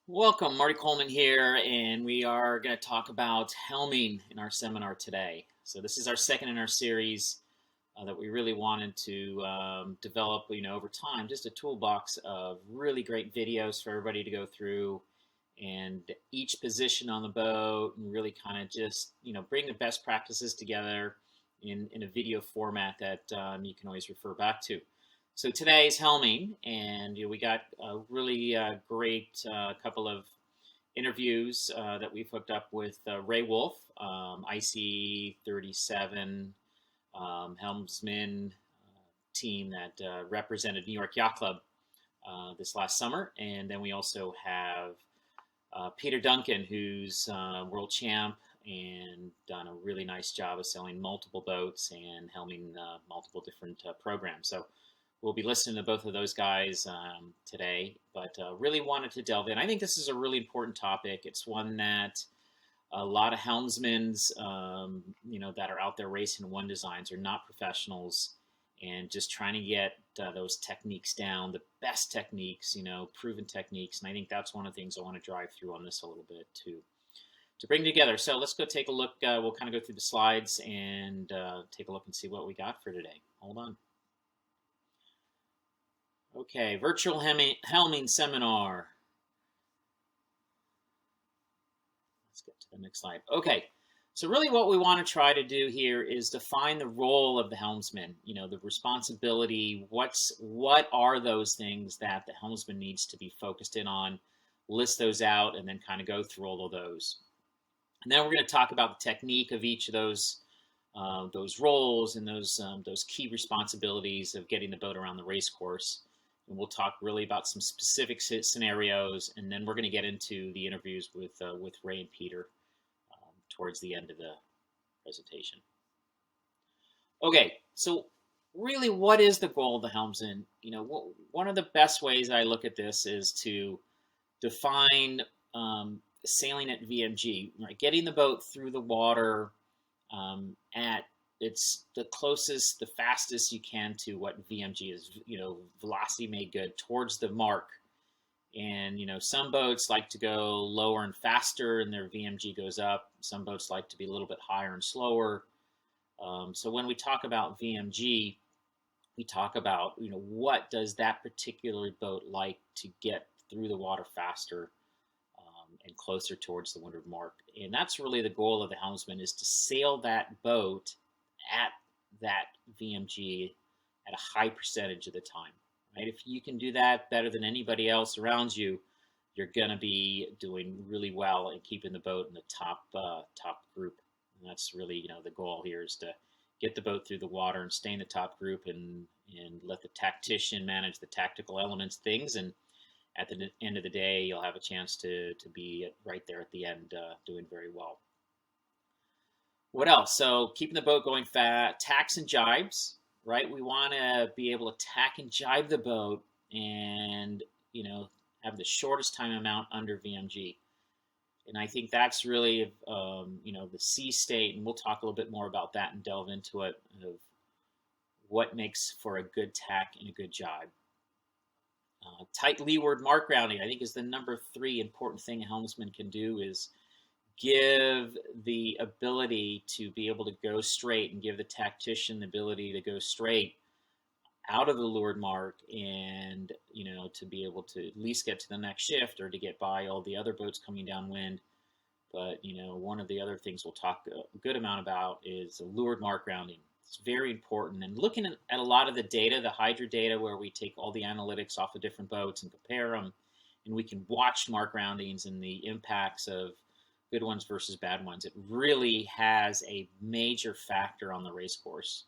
Welcome, Marty Coleman here, and we are going to talk about helming in our seminar today. So this is our second in our series that we really wanted to develop, over time, just a toolbox of really great videos for everybody to go through, and each position on the boat, and really kind of just, bring the best practices together in a video format that you can always refer back to. So today is helming, and we got a really great couple of interviews that we've hooked up with Ray Wolf, IC 37 helmsman team that represented New York Yacht Club this last summer. And then we also have Peter Duncan, who's world champ and done a really nice job of selling multiple boats and helming multiple different programs. So we'll be listening to both of those guys today, but really wanted to delve in. I think this is a really important topic. It's one that a lot of helmsmen's, that are out there racing one designs are not professionals, and just trying to get those techniques down, the best techniques, proven techniques. And I think that's one of the things I want to drive through on this a little bit to bring together. So let's go take a look. We'll kind of go through the slides and take a look and see what we got for today. Hold on. Okay, virtual helming seminar. Let's get to the next slide. Okay, so really what we want to try to do here is define the role of the helmsman, the responsibility, what are those things that the helmsman needs to be focused in on, list those out, and then kind of go through all of those. And then we're going to talk about the technique of each of those roles and those key responsibilities of getting the boat around the race course. And we'll talk really about some specific scenarios, and then we're going to get into the interviews with Ray and Peter towards the end of the presentation. Okay, so really, what is the goal of the helmsman? One of the best ways I look at this is to define sailing at VMG, right? Getting the boat through the water at it's the closest, the fastest you can to what VMG is, velocity made good towards the mark. And, some boats like to go lower and faster and their VMG goes up. Some boats like to be a little bit higher and slower. So when we talk about VMG, we talk about, what does that particular boat like to get through the water faster and closer towards the windward mark. And that's really the goal of the helmsman, is to sail that boat at that VMG at a high percentage of the time, right? If you can do that better than anybody else around you, you're going to be doing really well and keeping the boat in the top group. And that's really, the goal here is to get the boat through the water and stay in the top group and let the tactician manage the tactical elements, things. And at the end of the day, you'll have a chance to be right there at the end doing very well. What else? So keeping the boat going fast, tacks and jibes, right? We want to be able to tack and jibe the boat and, have the shortest time amount under VMG. And I think that's really, the sea state, and we'll talk a little bit more about that and delve into it, of what makes for a good tack and a good jibe. Tight leeward mark rounding, I think, is the number 3 important thing a helmsman can do, is give the ability to be able to go straight and give the tactician the ability to go straight out of the leeward mark and, to be able to at least get to the next shift or to get by all the other boats coming downwind. But, one of the other things we'll talk a good amount about is the leeward mark rounding. It's very important. And looking at a lot of the data, the Hydra data, where we take all the analytics off of different boats and compare them, and we can watch mark roundings and the impacts of good ones versus bad ones. It really has a major factor on the race course.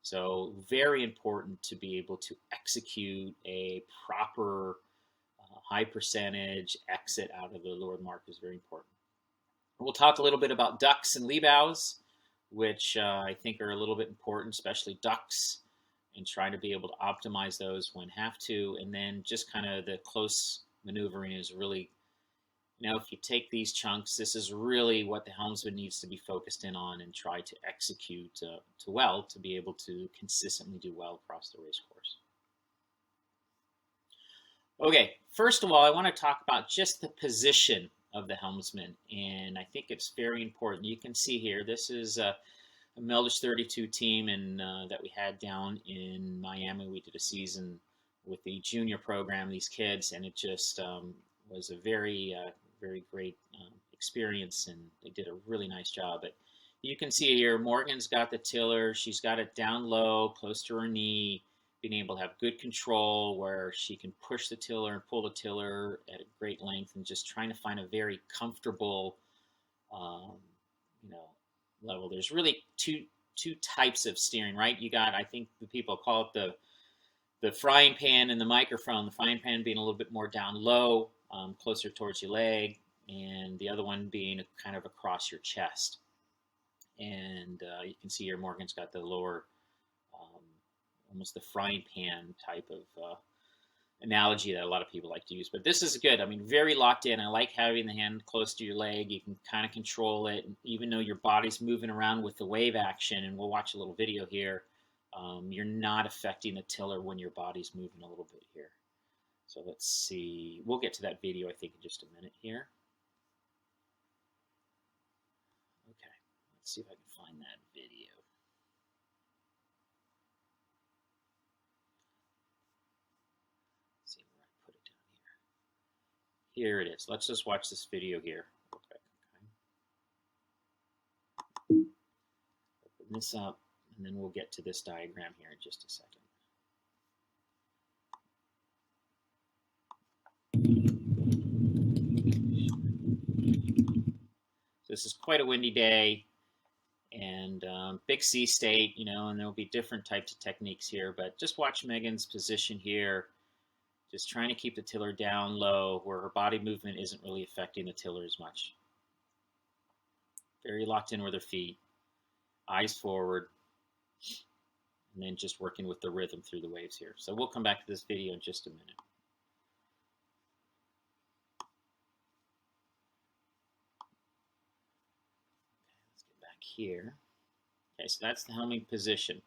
So very important to be able to execute a proper high percentage exit out of the leeward mark is very important. We'll talk a little bit about ducks and lee bows, which I think are a little bit important, especially ducks, and trying to be able to optimize those when have to. And then just kind of the close maneuvering is really, if you take these chunks, this is really what the helmsman needs to be focused in on and try to execute to be able to consistently do well across the race course. Okay, first of all, I want to talk about just the position of the helmsman, and I think it's very important. You can see here, this is a Meldish 32 team and that we had down in Miami. We did a season with the junior program, these kids, and it just was a very great experience, and they did a really nice job. But you can see here, Morgan's got the tiller. She's got it down low, close to her knee, being able to have good control where she can push the tiller and pull the tiller at a great length, and just trying to find a very comfortable, um, you know, level. There's really two types of steering, right? You got, I think the people call it the frying pan and the microphone. The frying pan being a little bit more down low, closer towards your leg, and the other one being kind of across your chest. And you can see here Morgan's got the lower, almost the frying pan type of analogy that a lot of people like to use. But this is good. I mean, very locked in. I like having the hand close to your leg. You can kind of control it, even though your body's moving around with the wave action. And we'll watch a little video here. You're not affecting the tiller when your body's moving a little bit here. So let's see. We'll get to that video, I think, in just a minute here. Okay, let's see if I can find that video. Let's see where I put it down here. Here it is. Let's just watch this video here. Okay. Open this up, and then we'll get to this diagram here in just a second. This is quite a windy day, and big sea state, you know, and there'll be different types of techniques here, but just watch Megan's position here, just trying to keep the tiller down low where her body movement isn't really affecting the tiller as much. Very locked in with her feet, eyes forward, and then just working with the rhythm through the waves here. So we'll come back to this video in just a minute. Here. Okay, so that's the helming position.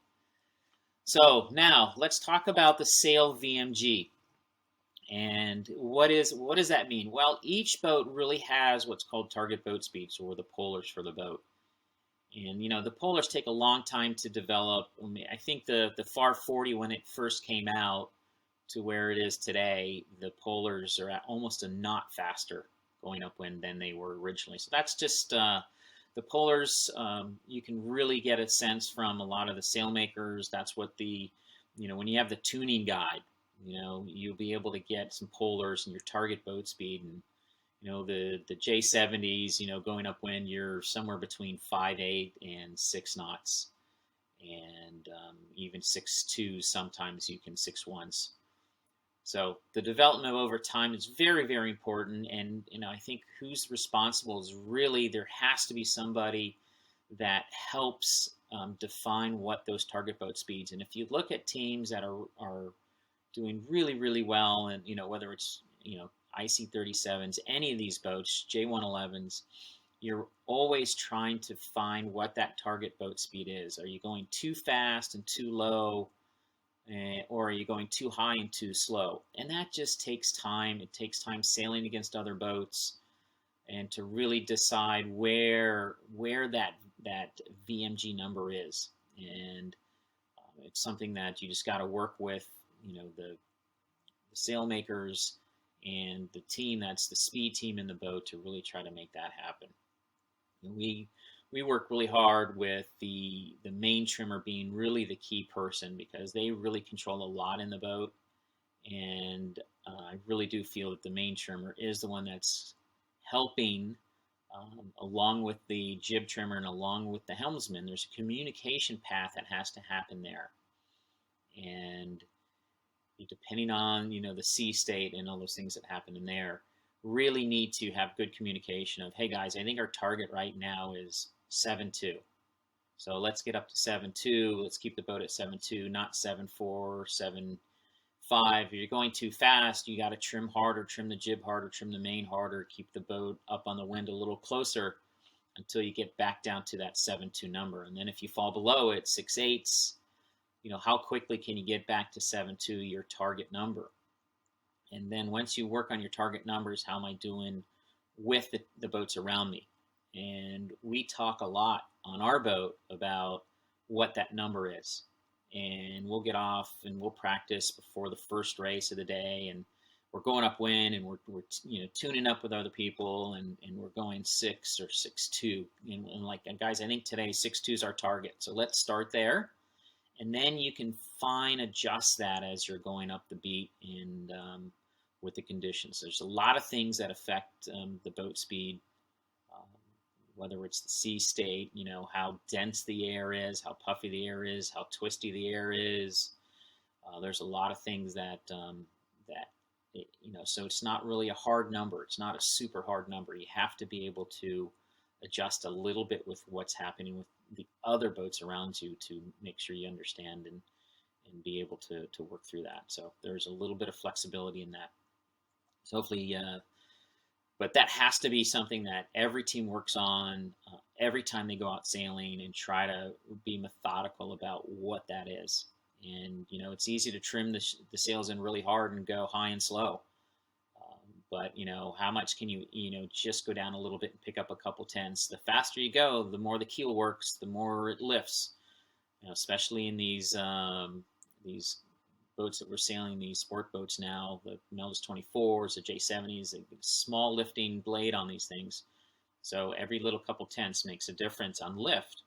So now let's talk about the sail VMG. And what does that mean? Well, each boat really has what's called target boat speeds, or the polars for the boat. And you know, the polars take a long time to develop. I think the FAR 40, when it first came out to where it is today, the polars are at almost a knot faster going upwind than they were originally. So that's just the polars, you can really get a sense from a lot of the sailmakers. That's what the, you know, when you have the tuning guide, you know, you'll be able to get some polars and your target boat speed. And, you know, the J70s, you know, going upwind, you're somewhere between 5.8 and 6 knots. And even 6.2, sometimes you can 6.1s. So the development over time is very, very important. And, you know, I think who's responsible is really, there has to be somebody that helps define what those target boat speeds. And if you look at teams that are doing really, really well, and, you know, whether it's, you know, IC-37s, any of these boats, J111s, you're always trying to find what that target boat speed is. Are you going too fast and too low? Or are you going too high and too slow? And that just takes time. It takes time sailing against other boats, and to really decide where that VMG number is. And it's something that you just got to work with, you know, the sailmakers and the team that's the speed team in the boat to really try to make that happen. And we work really hard with the main trimmer being really the key person, because they really control a lot in the boat. And I really do feel that the main trimmer is the one that's helping, along with the jib trimmer and along with the helmsman. There's a communication path that has to happen there. And depending on, you know, the sea state and all those things that happen in there, really need to have good communication of, hey guys, I think our target right now is 7.2. So let's get up to 7.2. Let's keep the boat at 7.2, not 7.4, 7.5. If you're going too fast, you got to trim harder, trim the jib harder, trim the main harder, keep the boat up on the wind a little closer until you get back down to that 7.2 number. And then if you fall below it, 6.8s, you know, how quickly can you get back to 7.2, your target number? And then once you work on your target numbers, how am I doing with the boats around me? And we talk a lot on our boat about what that number is. And we'll get off and we'll practice before the first race of the day, and we're going upwind, and we're tuning up with other people, and we're going 6 or 6.2, and like, and guys, I think today 6.2 is our target. So let's start there, and then you can fine adjust that as you're going up the beat and with the conditions. There's a lot of things that affect the boat speed, whether it's the sea state, how dense the air is, how puffy the air is, how twisty the air is. There's a lot of things that so it's not really a hard number. It's not a super hard number. You have to be able to adjust a little bit with what's happening with the other boats around you to make sure you understand and be able to work through that. So there's a little bit of flexibility in that. So hopefully, but that has to be something that every team works on every time they go out sailing, and try to be methodical about what that is. And, it's easy to trim the sails in really hard and go high and slow. But, how much can you, just go down a little bit and pick up a couple tenths? The faster you go, the more the keel works, the more it lifts. Especially in these boats that we're sailing, these sport boats now, the Mel's 24s, the J70s, the small lifting blade on these things. So every little couple tenths makes a difference on lift.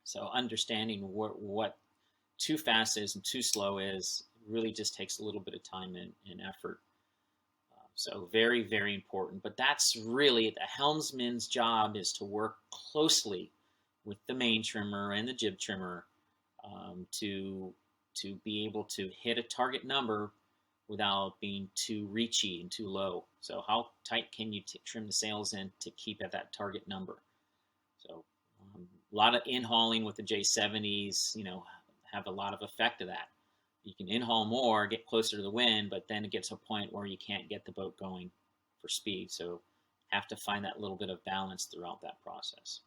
So understanding what too fast is and too slow is really just takes a little bit of time and effort. So very, very important. But that's really the helmsman's job, is to work closely with the main trimmer and the jib trimmer to be able to hit a target number without being too reachy and too low. So how tight can you trim the sails in to keep at that target number? So a lot of in-hauling with the J70s, have a lot of effect of that. You can in-haul more, get closer to the wind, but then it gets to a point where you can't get the boat going for speed. So have to find that little bit of balance throughout that process.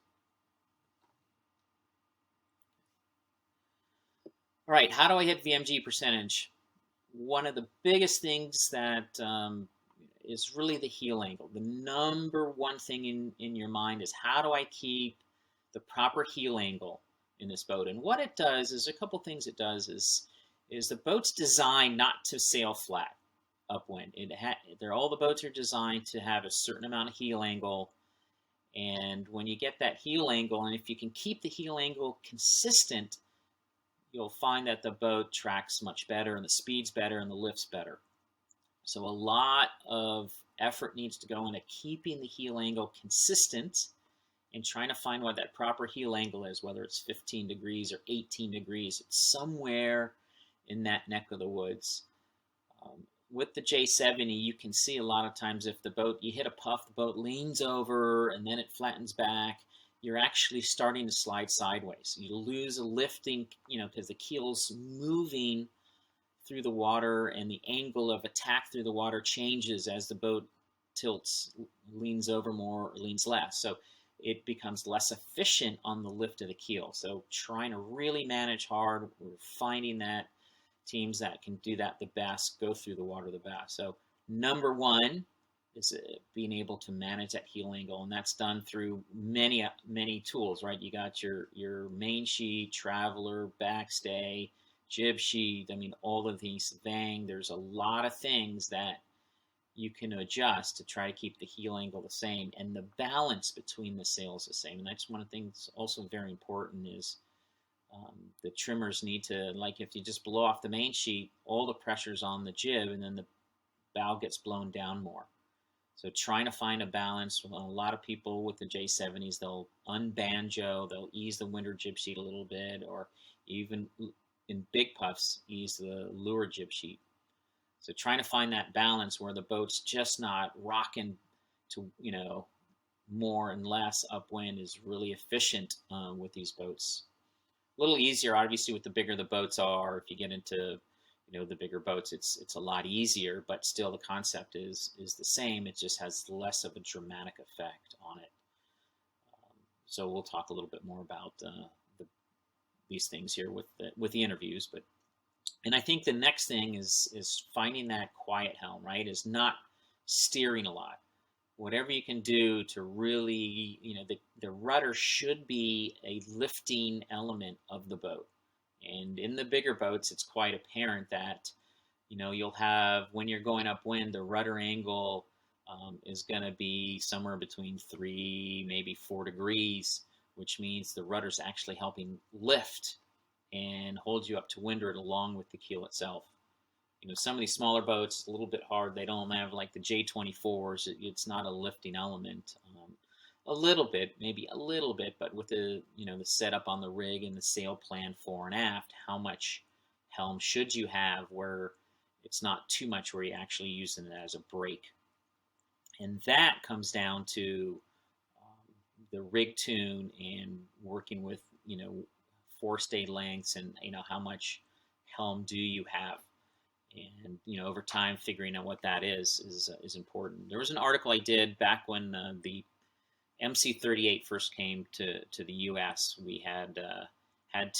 All right, how do I hit VMG percentage? One of the biggest things that is really the heel angle. The number one thing in your mind is, how do I keep the proper heel angle in this boat? And what it does is, a couple things it does is the boat's designed not to sail flat upwind. All the boats are designed to have a certain amount of heel angle. And when you get that heel angle, and if you can keep the heel angle consistent, you'll find that the boat tracks much better, and the speed's better, and the lift's better. So a lot of effort needs to go into keeping the heel angle consistent and trying to find what that proper heel angle is, whether it's 15 degrees or 18 degrees. It's somewhere in that neck of the woods. With the J70, you can see a lot of times if the boat, you hit a puff, the boat leans over and then it flattens back, you're actually starting to slide sideways. You lose a lifting, because the keel's moving through the water, and the angle of attack through the water changes as the boat tilts, leans over more or leans less. So it becomes less efficient on the lift of the keel. So trying to really manage hard, we're finding that teams that can do that the best go through the water the best. So number one is being able to manage that heel angle, and that's done through many tools, right? You got your main sheet, traveler, backstay, jib sheet. I mean, all of these things. There's a lot of things that you can adjust to try to keep the heel angle the same, and the balance between the sails the same. And that's one of the things also very important is the trimmers need to, like, if you just blow off the main sheet, all the pressure's on the jib, and then the bow gets blown down more. So trying to find a balance. A lot of people with the J70s, they'll unbanjo, they'll ease the winder jib sheet a little bit, or even in big puffs, ease the leeward jib sheet. So trying to find that balance where the boat's just not rocking to, more and less upwind is really efficient with these boats. A little easier, obviously, with the bigger the boats are. If you get into, the bigger boats, it's a lot easier, but still the concept is the same. It just has less of a dramatic effect on it. So we'll talk a little bit more about these things here with the interviews, but And I think the next thing is finding that quiet helm, right? Is not steering a lot. Whatever you can do to really, the rudder should be a lifting element of the boat. And in the bigger boats, it's quite apparent that, you'll have, when you're going upwind, the rudder angle is going to be somewhere between 3, maybe 4 degrees, which means the rudder's actually helping lift and hold you up to windward along with the keel itself. Some of these smaller boats, a little bit hard. They don't have like the J24s. It's not a lifting element. A little bit, maybe a little bit, but with the the setup on the rig and the sail plan fore and aft, how much helm should you have where it's not too much where you're actually using it as a brake? And that comes down to the rig tune and working with forestay lengths and how much helm do you have. And over time, figuring out what that is important. There was an article I did back when the MC-38 first came to the U.S. We had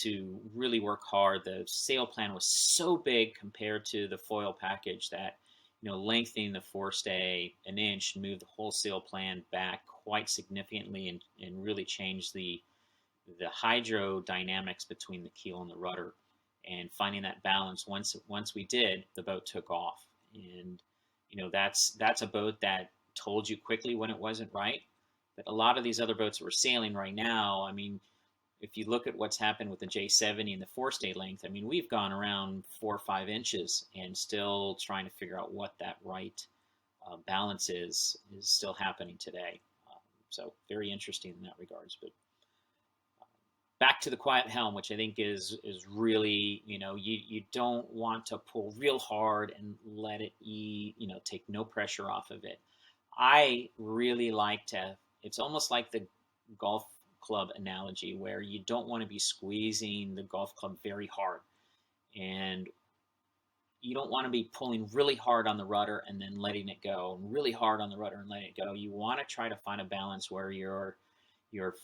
to really work hard. The sail plan was so big compared to the foil package that lengthening the forestay an inch moved the whole sail plan back quite significantly and really changed the hydrodynamics between the keel and the rudder. And finding that balance, once we did, the boat took off. And that's a boat that told you quickly when it wasn't right. But a lot of these other boats that we're sailing right now, I mean, if you look at what's happened with the J70 and the forestay length, I mean, we've gone around 4 or 5 inches and still trying to figure out what that right balance is still happening today. So very interesting in that regards. But back to the quiet helm, which I think is really, you don't want to pull real hard and let it, take no pressure off of it. I really like to, it's almost like the golf club analogy where you don't want to be squeezing the golf club very hard. And you don't want to be pulling really hard on the rudder and then letting it go, and really hard on the rudder and letting it go. You want to try to find a balance where you're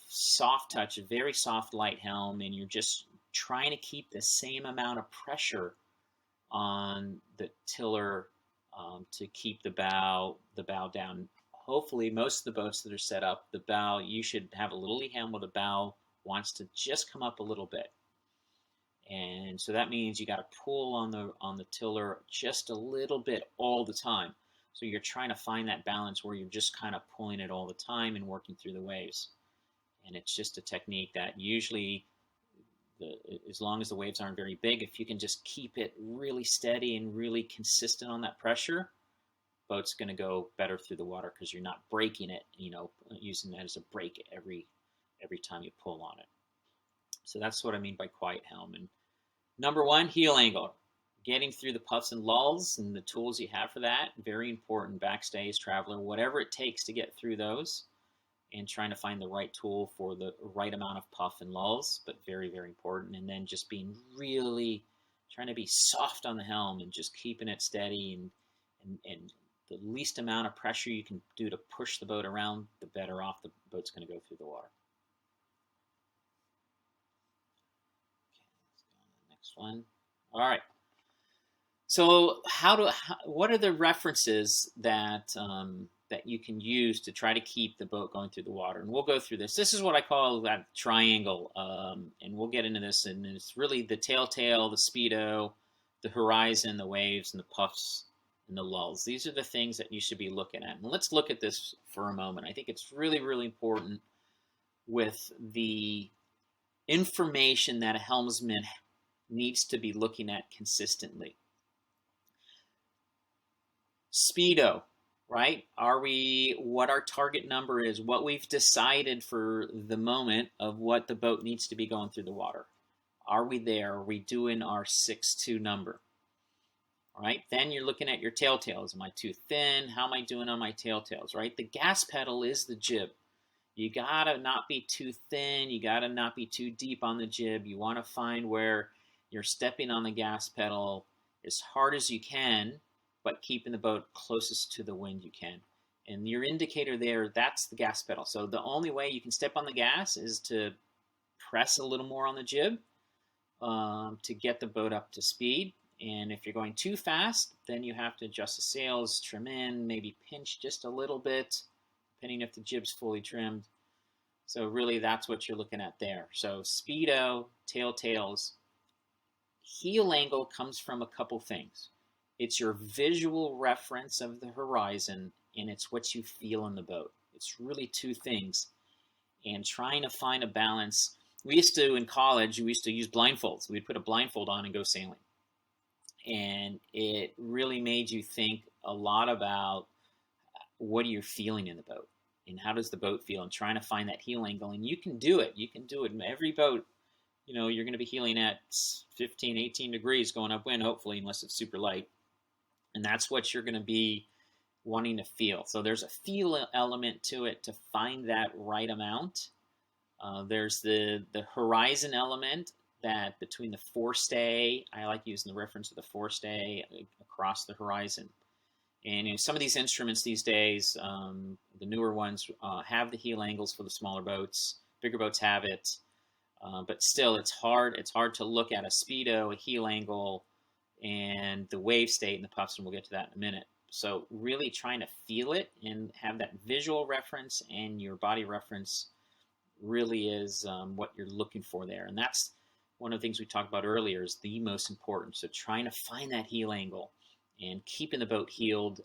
soft touch, very soft light helm, and you're just trying to keep the same amount of pressure on the tiller to keep the bow down. Hopefully, most of the boats that are set up, the bow, you should have a little lee helm where the bow wants to just come up a little bit. And so that means you got to pull on the tiller just a little bit all the time. So you're trying to find that balance where you're just kind of pulling it all the time and working through the waves. And it's just a technique that usually, as long as the waves aren't very big, if you can just keep it really steady and really consistent on that pressure, boat's going to go better through the water because you're not breaking it, using that as a brake every time you pull on it. So that's what I mean by quiet helm. And number 1, heel angle. Getting through the puffs and lulls and the tools you have for that, very important. Backstays, traveler, whatever it takes to get through those, and trying to find the right tool for the right amount of puff and lulls, but very, very important. And then just being really trying to be soft on the helm and just keeping it steady and the least amount of pressure you can do to push the boat around, the better off the boat's going to go through the water. Next one. All right. So what are the references that that you can use to try to keep the boat going through the water? And we'll go through this. This is what I call that triangle, and we'll get into this. And it's really the telltale, the speedo, the horizon, the waves, and the puffs and the lulls. These are the things that you should be looking at. And let's look at this for a moment. I think it's really, really important with the information that a helmsman needs to be looking at consistently. Speedo, right? What our target number is, what we've decided for the moment of what the boat needs to be going through the water. Are we there? Are we doing our 6-2 number? All right, then you're looking at your tailtails. Am I too thin? How am I doing on my tailtails, right? The gas pedal is the jib. You gotta not be too thin. You gotta not be too deep on the jib. You wanna find where you're stepping on the gas pedal as hard as you can, but keeping the boat closest to the wind you can. And your indicator there, that's the gas pedal. So the only way you can step on the gas is to press a little more on the jib to get the boat up to speed. And if you're going too fast, then you have to adjust the sails, trim in, maybe pinch just a little bit, depending if the jib's fully trimmed. So really that's what you're looking at there. So speedo, tails. Heel angle comes from a couple things. It's your visual reference of the horizon, and it's what you feel in the boat. It's really two things. And trying to find a balance. We used to, in college, we used to use blindfolds. We'd put a blindfold on and go sailing. And it really made you think a lot about what are you feeling in the boat and how does the boat feel, and trying to find that heel angle. And you can do it. You can do it in every boat. You know, you're going to be heeling at 15, 18 degrees going upwind, hopefully, unless it's super light. And that's what you're going to be wanting to feel. So there's a feel element to it to find that right amount. There's the horizon element, that between the forestay, I like using the reference of the forestay across the horizon. And in some of these instruments these days, the newer ones have the heel angles for the smaller boats. Bigger boats have it. But still, it's hard to look at a speedo, a heel angle, and the wave state and the puffs, and we'll get to that in a minute. So really trying to feel it and have that visual reference and your body reference really is what you're looking for there. And that's one of the things we talked about earlier is the most important. So trying to find that heel angle and keeping the boat heeled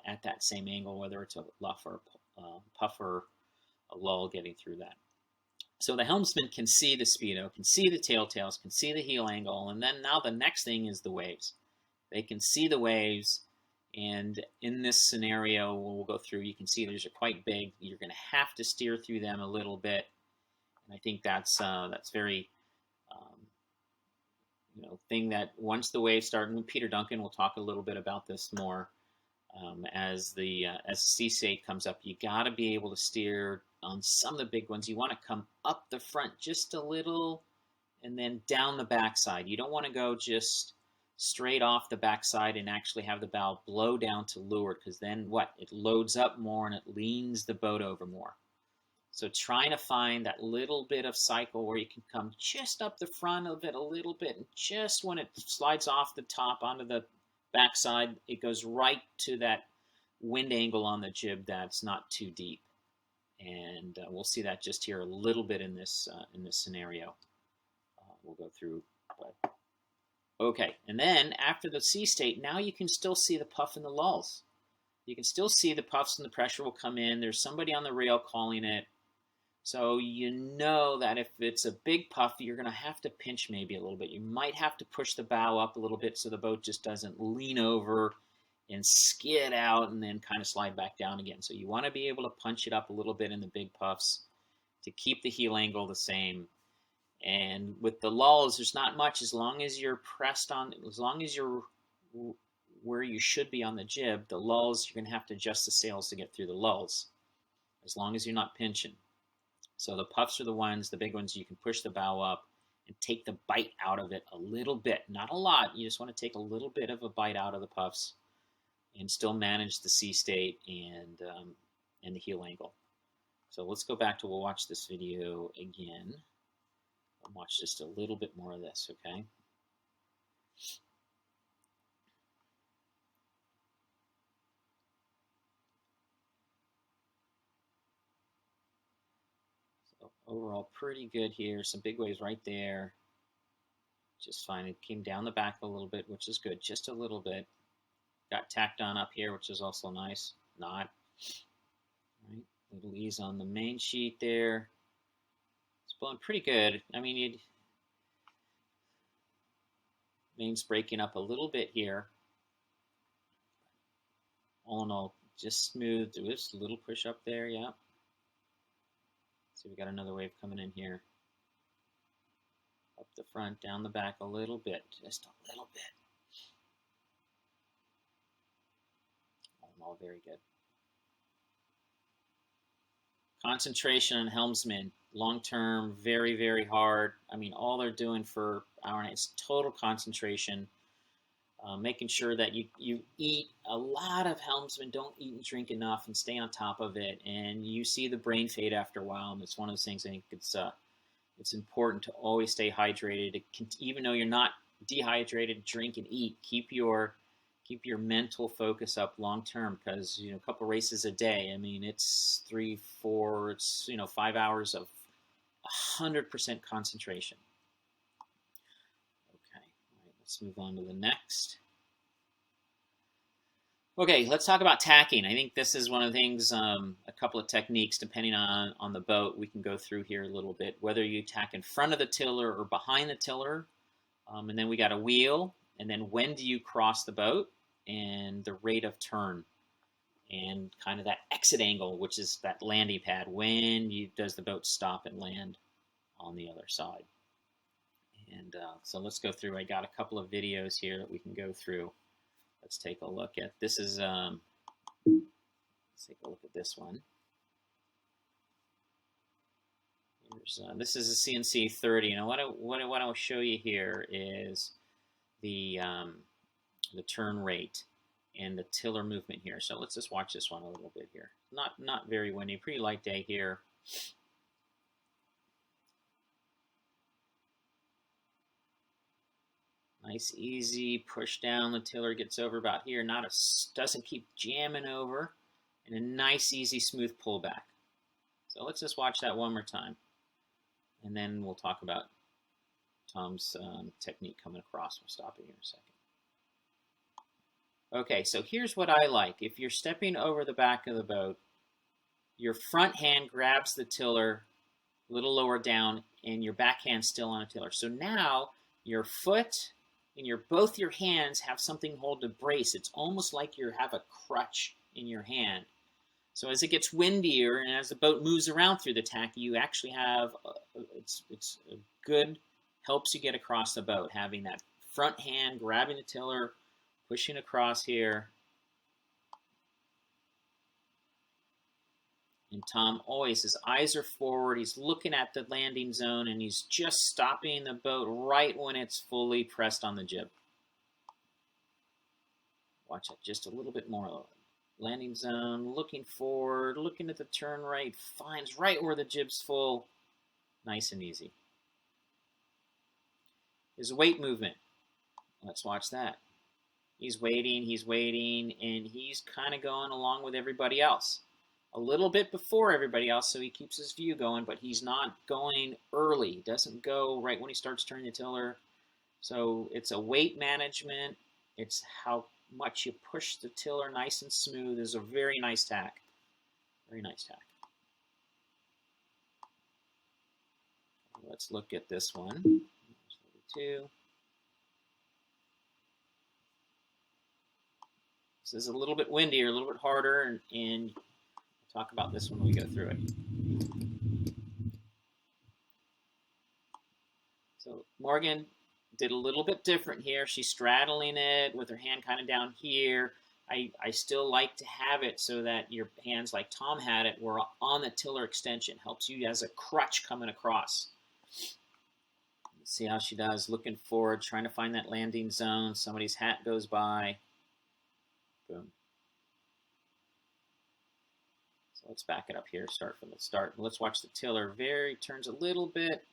at that same angle, whether it's a luff or a puff or a lull, getting through that. So the helmsman can see the speedo, can see the tails, can see the heel angle, and then now the next thing is the waves. They can see the waves, and in this scenario we'll go through, you can see these are quite big. You're going to have to steer through them a little bit, and I think that's very thing that once the waves start, and Peter Duncan will talk a little bit about this more as the sea state comes up. You got to be able to steer on some of the big ones. You want to come up the front just a little and then down the backside. You don't want to go just straight off the backside and actually have the bow blow down to leeward, because then what? It loads up more and it leans the boat over more. So trying to find that little bit of cycle where you can come just up the front of it a little bit, and just when it slides off the top onto the backside, it goes right to that wind angle on the jib that's not too deep. And we'll see that just here a little bit in this scenario. We'll go through. But okay, and then after the sea state, now you can still see the puff and the lulls. You can still see the puffs and the pressure will come in. There's somebody on the rail calling it. So you know that if it's a big puff, you're going to have to pinch maybe a little bit. You might have to push the bow up a little bit so the boat just doesn't lean over and skid out and then kind of slide back down again. So you want to be able to punch it up a little bit in the big puffs to keep the heel angle the same. And with the lulls, there's not much. As long as you're pressed on, as long as you're where you should be on the jib, the lulls, you're going to have to adjust the sails to get through the lulls, as long as you're not pinching. So the puffs are the ones, the big ones, you can push the bow up and take the bite out of it a little bit. Not a lot. You just want to take a little bit of a bite out of the puffs and still manage the sea state and the heel angle. So let's go back to, we'll watch this video again. I'll watch just a little bit more of this, okay? So overall, pretty good here. Some big waves right there. Just fine. It came down the back a little bit, which is good. Just a little bit. Got tacked on up here, which is also nice. Not. All right. Little ease on the main sheet there. It's blowing pretty good. I mean, main's breaking up a little bit here. All in all, just smooth. Just a little push up there, yeah. See, we got another wave coming in here. Up the front, down the back a little bit. Just a little bit. All very good. Concentration on helmsmen, long term, very, very hard. I mean, all they're doing for hour and is total concentration, making sure that you eat. A lot of helmsmen don't eat and drink enough and stay on top of it, and you see the brain fade after a while. And it's one of those things. I think it's important to always stay hydrated. Even though you're not dehydrated, drink and eat. Keep your mental focus up long term, because a couple races a day. I mean, it's 3, 4, it's 5 hours of 100% concentration. Okay, all right, let's move on to the next. Okay, let's talk about tacking. I think this is one of the things, a couple of techniques, depending on the boat, we can go through here a little bit. Whether you tack in front of the tiller or behind the tiller, and then we got a wheel, and then when do you cross the boat, and the rate of turn, and kind of that exit angle, which is that landing pad. When does the boat stop and land on the other side? And so let's go through. I got a couple of videos here that we can go through. Let's take a look at this. Let's take a look at this one. This is a CNC 30. And what I want to show you here is the turn rate and the tiller movement here. So let's just watch this one a little bit here. Not very windy, pretty light day here. Nice, easy push down. The tiller gets over about here. Doesn't keep jamming over, and a nice, easy, smooth pullback. So let's just watch that one more time, and then we'll talk about Tom's technique coming across. We'll stop it here in a second. Okay, so here's what I like. If you're stepping over the back of the boat, your front hand grabs the tiller a little lower down, and your back hand's still on a tiller. So now your foot and both your hands have something to hold to brace. It's almost like you have a crutch in your hand. So as it gets windier and as the boat moves around through the tack, you actually have, it's a good, helps you get across the boat, having that front hand grabbing the tiller, pushing across here. And Tom always, his eyes are forward, he's looking at the landing zone, and he's just stopping the boat right when it's fully pressed on the jib. Watch it just a little bit more. Landing zone, looking forward, looking at the turn rate, finds right where the jib's full. Nice and easy. His weight movement. Let's watch that. He's waiting, and he's kind of going along with everybody else. A little bit before everybody else, so he keeps his view going, but he's not going early. He doesn't go right when he starts turning the tiller. So it's a weight management. It's how much you push the tiller nice and smooth. Is a very nice tack. Very nice tack. Let's look at this one. There's 2. This is a little bit windier, a little bit harder, and talk about this when we go through it. So Morgan did a little bit different here. She's straddling it with her hand kind of down here. I still like to have it so that your hands, like Tom had it, were on the tiller extension. Helps you as a crutch coming across. Let's see how she does. Looking forward, trying to find that landing zone. Somebody's hat goes by. Boom. Let's back it up here, start from the start. Let's watch the tiller. Turns a little bit,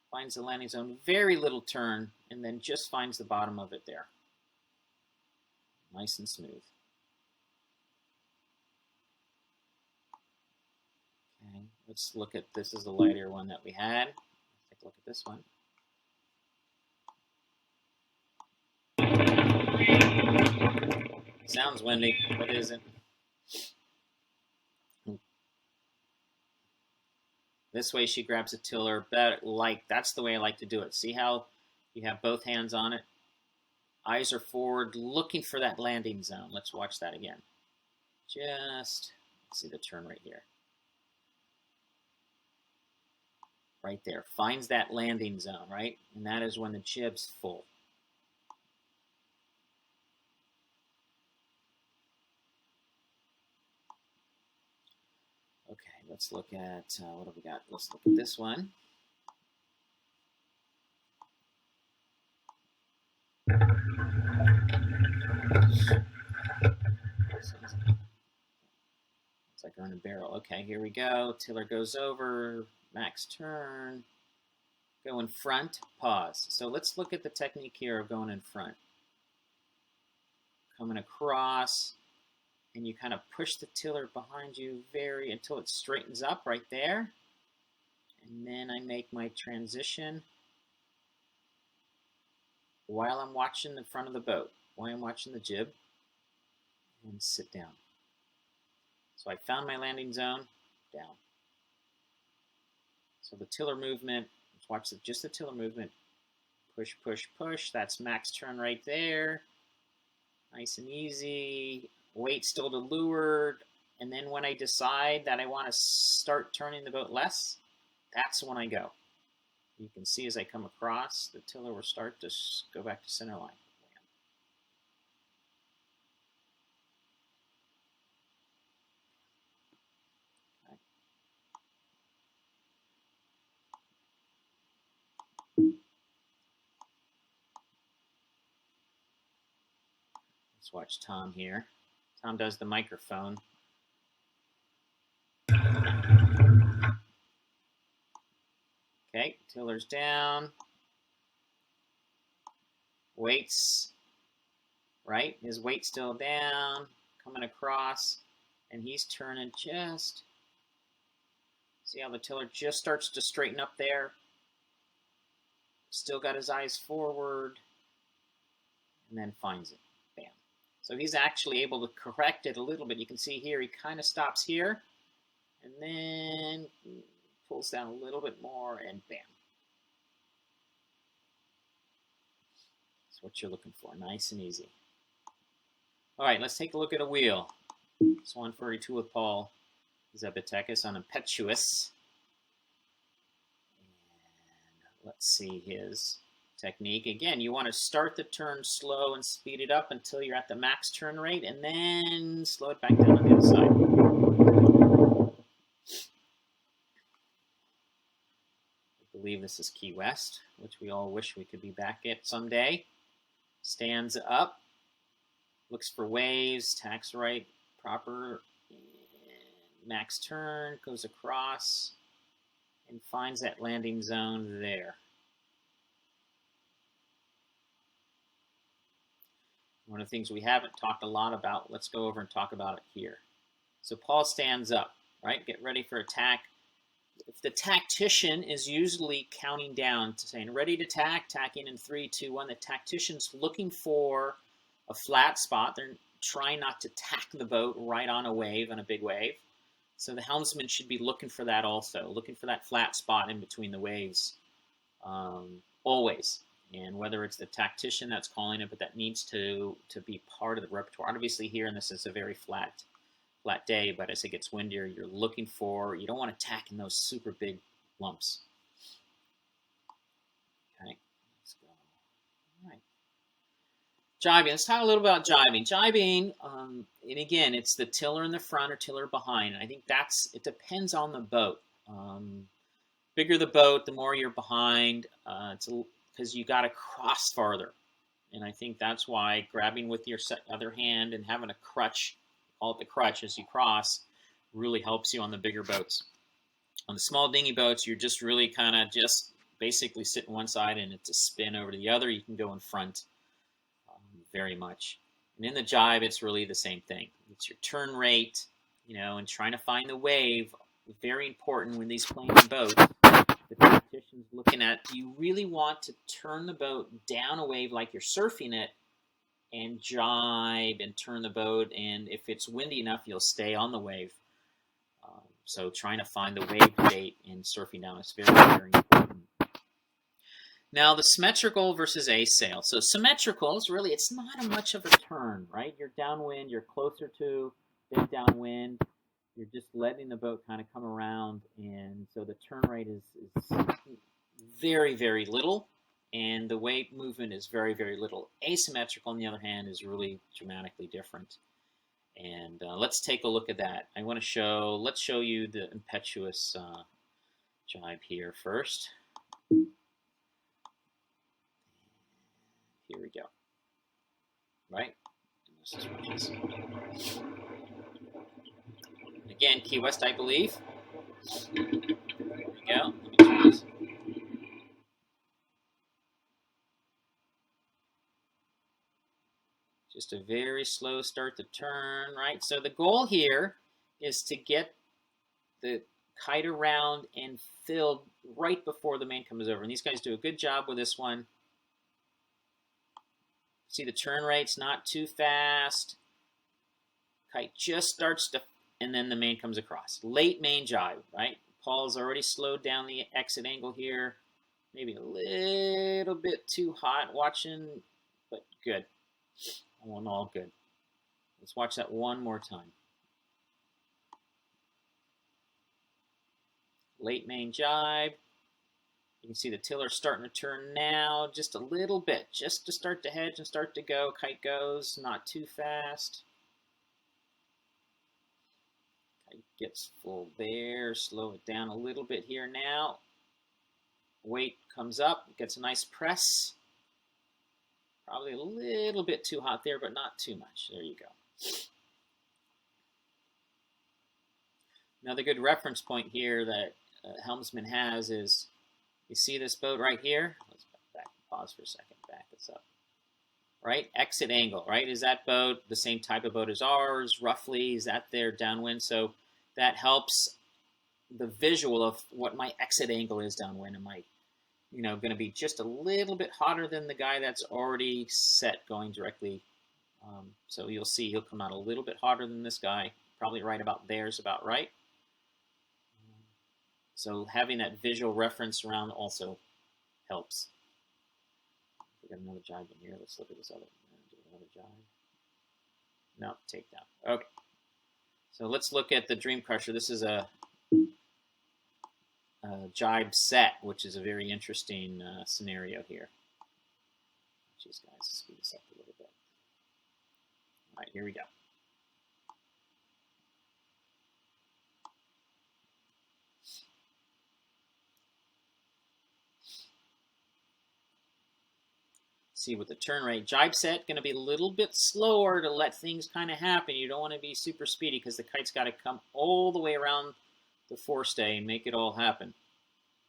finds the landing zone, very little turn, and then just finds the bottom of it there. Nice and smooth. Okay, let's look at, this is the lighter one that we had. Let's take a look at this one. Sounds windy, but it isn't. This way she grabs a tiller better, that's the way I like to do it. See how you have both hands on it? Eyes are forward, looking for that landing zone. Let's watch that again. Let's see the turn right here. Right there, finds that landing zone, right? And that is when the jib's full. Okay, let's look at, what have we got? Let's look at this one. It's like on a barrel. Okay, here we go. Tiller goes over, max turn. Go in front, pause. So let's look at the technique here of going in front. Coming across, and you kind of push the tiller behind you until it straightens up right there. And then I make my transition while I'm watching the front of the boat, while I'm watching the jib, and sit down. So I found my landing zone, down. So the tiller movement, let's watch just the tiller movement. Push, push, push. That's max turn right there. Nice and easy. Weight still to leeward. And then when I decide that I want to start turning the boat less, that's when I go. You can see as I come across, the tiller will start to go back to center line. Let's watch Tom here. Tom does the microphone. Okay, tiller's down. Weight's right. His weight's still down, coming across, and he's turning just. See how the tiller just starts to straighten up there? Still got his eyes forward, and then finds it. Bam. So he's actually able to correct it a little bit. You can see here he kind of stops here, and then pulls down a little bit more, and bam. That's what you're looking for. Nice and easy. All right, let's take a look at a wheel. Swan 42 with Paul Zabitekis on Impetuous. And let's see his technique. Again, you want to start the turn slow and speed it up until you're at the max turn rate, and then slow it back down on the other side. I believe this is Key West, which we all wish we could be back at someday. Stands up, looks for waves, tacks right, proper, max turn, goes across, and finds that landing zone there. One of the things we haven't talked a lot about, let's go over and talk about it here. So Paul stands up, right? Get ready for attack. If the tactician is usually counting down to saying, ready to tack, tacking in 3, 2, 1, the tactician's looking for a flat spot. They're trying not to tack the boat right on a wave, on a big wave. So the helmsman should be looking for that also, looking for that flat spot in between the waves, always. And whether it's the tactician that's calling it, but that needs to be part of the repertoire. Obviously here, and this is a very flat day, but as it gets windier, you're looking for, you don't want to tack in those super big lumps. Okay, let's go. All right. Jibing, let's talk a little about jibing. Jibing, and again, it's the tiller in the front or tiller behind. And I think it depends on the boat. Bigger the boat, the more you're behind, because you got to cross farther. And I think that's why grabbing with your other hand and having a crutch, call it the crutch as you cross, really helps you on the bigger boats. On the small dinghy boats, you're just really kind of just basically sit on one side and it's a spin over to the other. You can go in front very much. And in the jibe, it's really the same thing. It's your turn rate, and trying to find the wave. Very important when these planes boats, the tactician's looking at, you really want to turn the boat down a wave like you're surfing it, and jibe and turn the boat, and if it's windy enough, you'll stay on the wave. So trying to find the wave bait and surfing down is very, very important. Now the symmetrical versus a sail. So symmetrical is really, it's not much of a turn, right? You're downwind, you're closer to big downwind, you're just letting the boat kind of come around, and so the turn rate is very, very little. And the wave movement is very, very little. Asymmetrical, on the other hand, is really dramatically different. And let's take a look at that. Let's show you the impetuous jibe here first. Here we go. Right? And this is what it is. Again, Key West, I believe. There we go. Let me try this. Just a very slow start to turn, right? So the goal here is to get the kite around and filled right before the main comes over. And these guys do a good job with this one. See the turn rate's not too fast. Kite just starts to, and then the main comes across. Late main jibe, right? Paul's already slowed down the exit angle here. Maybe a little bit too hot watching, but good. All in all, good. Let's watch that one more time. Late main jibe. You can see the tiller starting to turn now, just a little bit, just to start to hedge and start to go. Kite goes, not too fast. Kite gets full there, slow it down a little bit here now. Weight comes up, gets a nice press. Probably a little bit too hot there, but not too much. There you go. Another good reference point here that helmsman has is, you see this boat right here? Let's back, pause for a second, back this up. Right, exit angle, right? Is that boat the same type of boat as ours, roughly? Is that their downwind? So that helps the visual of what my exit angle is downwind. Am I, going to be just a little bit hotter than the guy that's already set going directly? So you'll see he'll come out a little bit hotter than this guy. Probably right about there is about right. So having that visual reference around also helps. We got another jibe in here. Let's look at this other. Do another jibe. No, takedown. Okay. So let's look at the Dream Crusher. This is a jibe set, which is a very interesting scenario here. Jeez, guys, speed this up a little bit. All right, here we go. See with the turn rate, jibe set going to be a little bit slower to let things kind of happen. You don't want to be super speedy because the kite's got to come all the way around the forestay and make it all happen.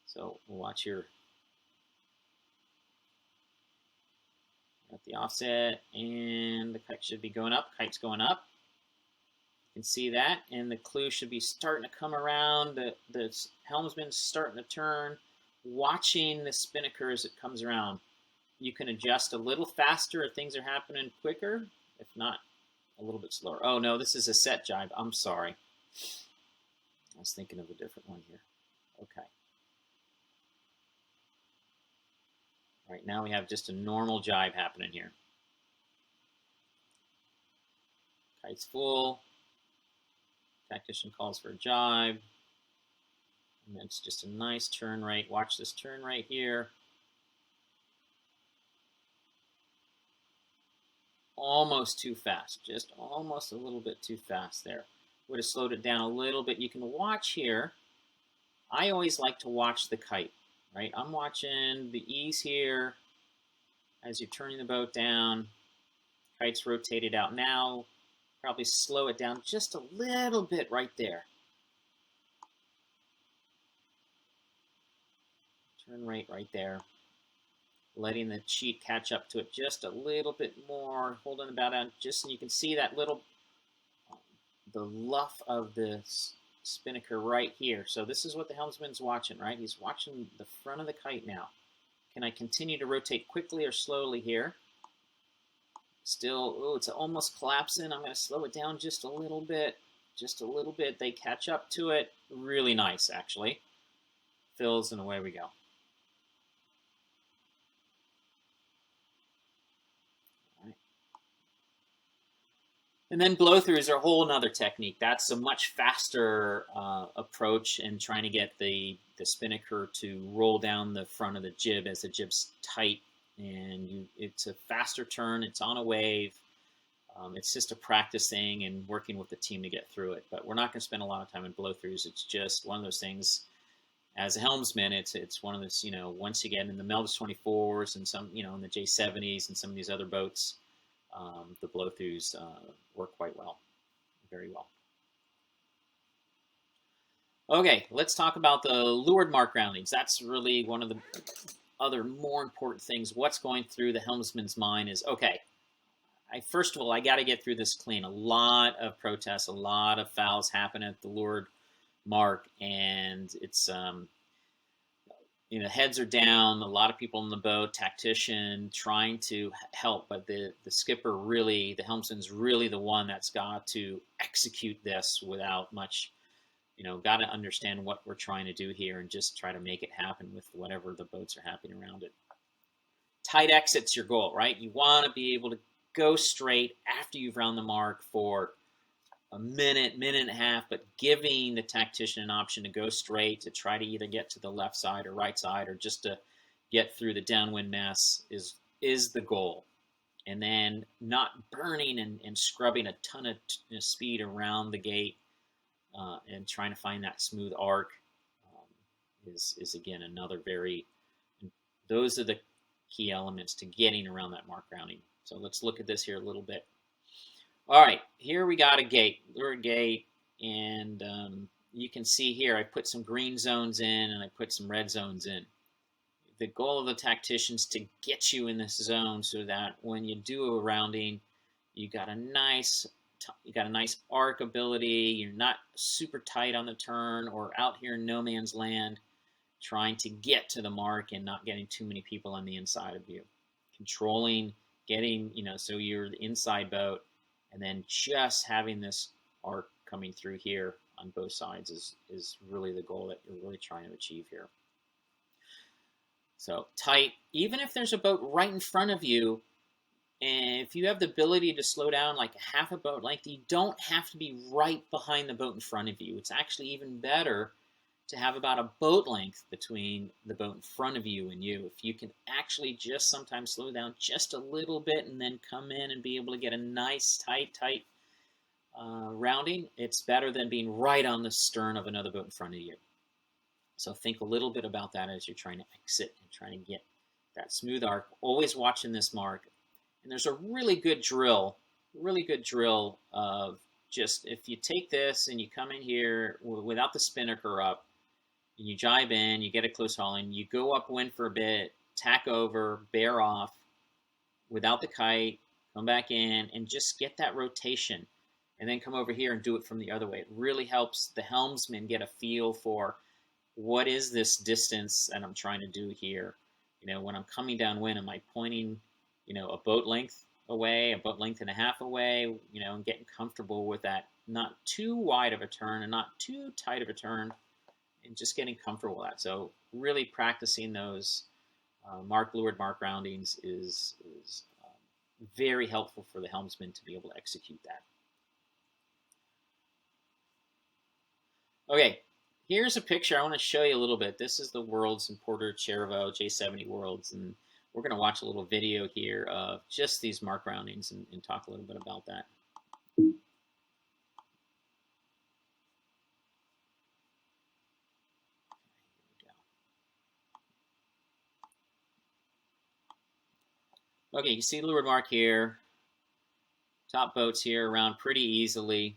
So we'll watch here. At the offset, and the kite should be going up. Kite's going up. You can see that, and the clue should be starting to come around. The helmsman's starting to turn, watching the spinnaker as it comes around. You can adjust a little faster if things are happening quicker. If not, a little bit slower. Oh, no, this is a set jibe. I'm sorry. I was thinking of a different one here. Okay. All right, now we have just a normal jibe happening here. Kite's full. Tactician calls for a jibe. And it's just a nice turn rate. Watch this turn rate here. Almost too fast, just almost a little bit too fast there. Would have slowed it down a little bit. You can watch here. I always like to watch the kite, right? I'm watching the ease here as you're turning the boat down. Kite's rotated out now. Probably slow it down just a little bit right there. Turn rate right there. Letting the cheat catch up to it just a little bit more, holding about on just so you can see that little, the luff of the spinnaker right here. So this is what the helmsman's watching, right? He's watching the front of the kite now. Can I continue to rotate quickly or slowly here? Still, oh, it's almost collapsing. I'm going to slow it down just a little bit. Just a little bit. They catch up to it. Really nice, actually. Fills, and away we go. And then blow-throughs are a whole nother technique. That's a much faster approach in trying to get the spinnaker to roll down the front of the jib as the jib's tight. And it's a faster turn. It's on a wave. It's just a practice thing and working with the team to get through it. But we're not going to spend a lot of time in blow-throughs. It's just one of those things. As a helmsman, it's one of those, once you get in the Melvis 24s and some, in the J70s and some of these other boats, the blow-throughs work quite well, very well. Okay, let's talk about the leeward mark groundings. That's really one of the other more important things. What's going through the helmsman's mind is, okay, first of all, I got to get through this clean. A lot of protests, a lot of fouls happen at the leeward mark, and it's heads are down. A lot of people in the boat, tactician trying to help, but the skipper really, the helmsman's really the one that's got to execute this without much. Got to understand what we're trying to do here and just try to make it happen with whatever the boats are happening around it. Tight exit's your goal, right? You want to be able to go straight after you've round the mark for a minute, minute and a half, but giving the tactician an option to go straight, to try to either get to the left side or right side, or just to get through the downwind mass is the goal. And then not burning and scrubbing a ton of speed around the gate and trying to find that smooth arc is again another those are the key elements to getting around that mark rounding. So let's look at this here a little bit. All right, here we got a gate, leeward gate, and you can see here I put some green zones in and I put some red zones in. The goal of the tactician is to get you in this zone so that when you do a rounding, you got a nice arc ability. You're not super tight on the turn or out here in no man's land trying to get to the mark and not getting too many people on the inside of you. Controlling, getting, so you're the inside boat, and then just having this arc coming through here on both sides is really the goal that you're really trying to achieve here. So tight, even if there's a boat right in front of you, and if you have the ability to slow down like a half a boat length, you don't have to be right behind the boat in front of you. It's actually even better to have about a boat length between the boat in front of you and you. If you can actually just sometimes slow down just a little bit and then come in and be able to get a nice tight rounding, it's better than being right on the stern of another boat in front of you. So think a little bit about that as you're trying to exit and trying to get that smooth arc. Always watching this mark. And there's a really good drill of just, if you take this and you come in here without the spinnaker up, and you jibe in, you get a close hauling, you go upwind for a bit, tack over, bear off without the kite, come back in, and just get that rotation, and then come over here and do it from the other way. It really helps the helmsman get a feel for what is this distance that I'm trying to do here. When I'm coming downwind, am I pointing, a boat length away, a boat length and a half away, and getting comfortable with that, not too wide of a turn and not too tight of a turn, and just getting comfortable with that. So really practicing those leeward mark roundings is very helpful for the helmsman to be able to execute that. Okay, here's a picture I want to show you a little bit. This is the Worlds in Porto Cervo J70 Worlds, and we're going to watch a little video here of just these mark roundings and talk a little bit about that. Okay, you see the leeward mark here. Top boats here around pretty easily.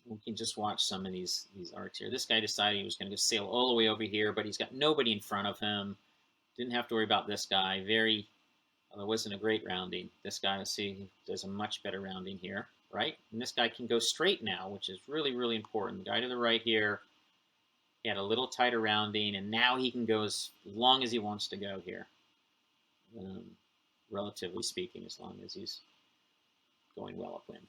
We can just watch some of these arcs here. This guy decided he was going to sail all the way over here, but he's got nobody in front of him. Didn't have to worry about this guy. There wasn't a great rounding. This guy, let's see, does a much better rounding here, right? And this guy can go straight now, which is really, really important. The guy to the right here, he had a little tighter rounding, and now he can go as long as he wants to go here. Relatively speaking, as long as he's going well upwind.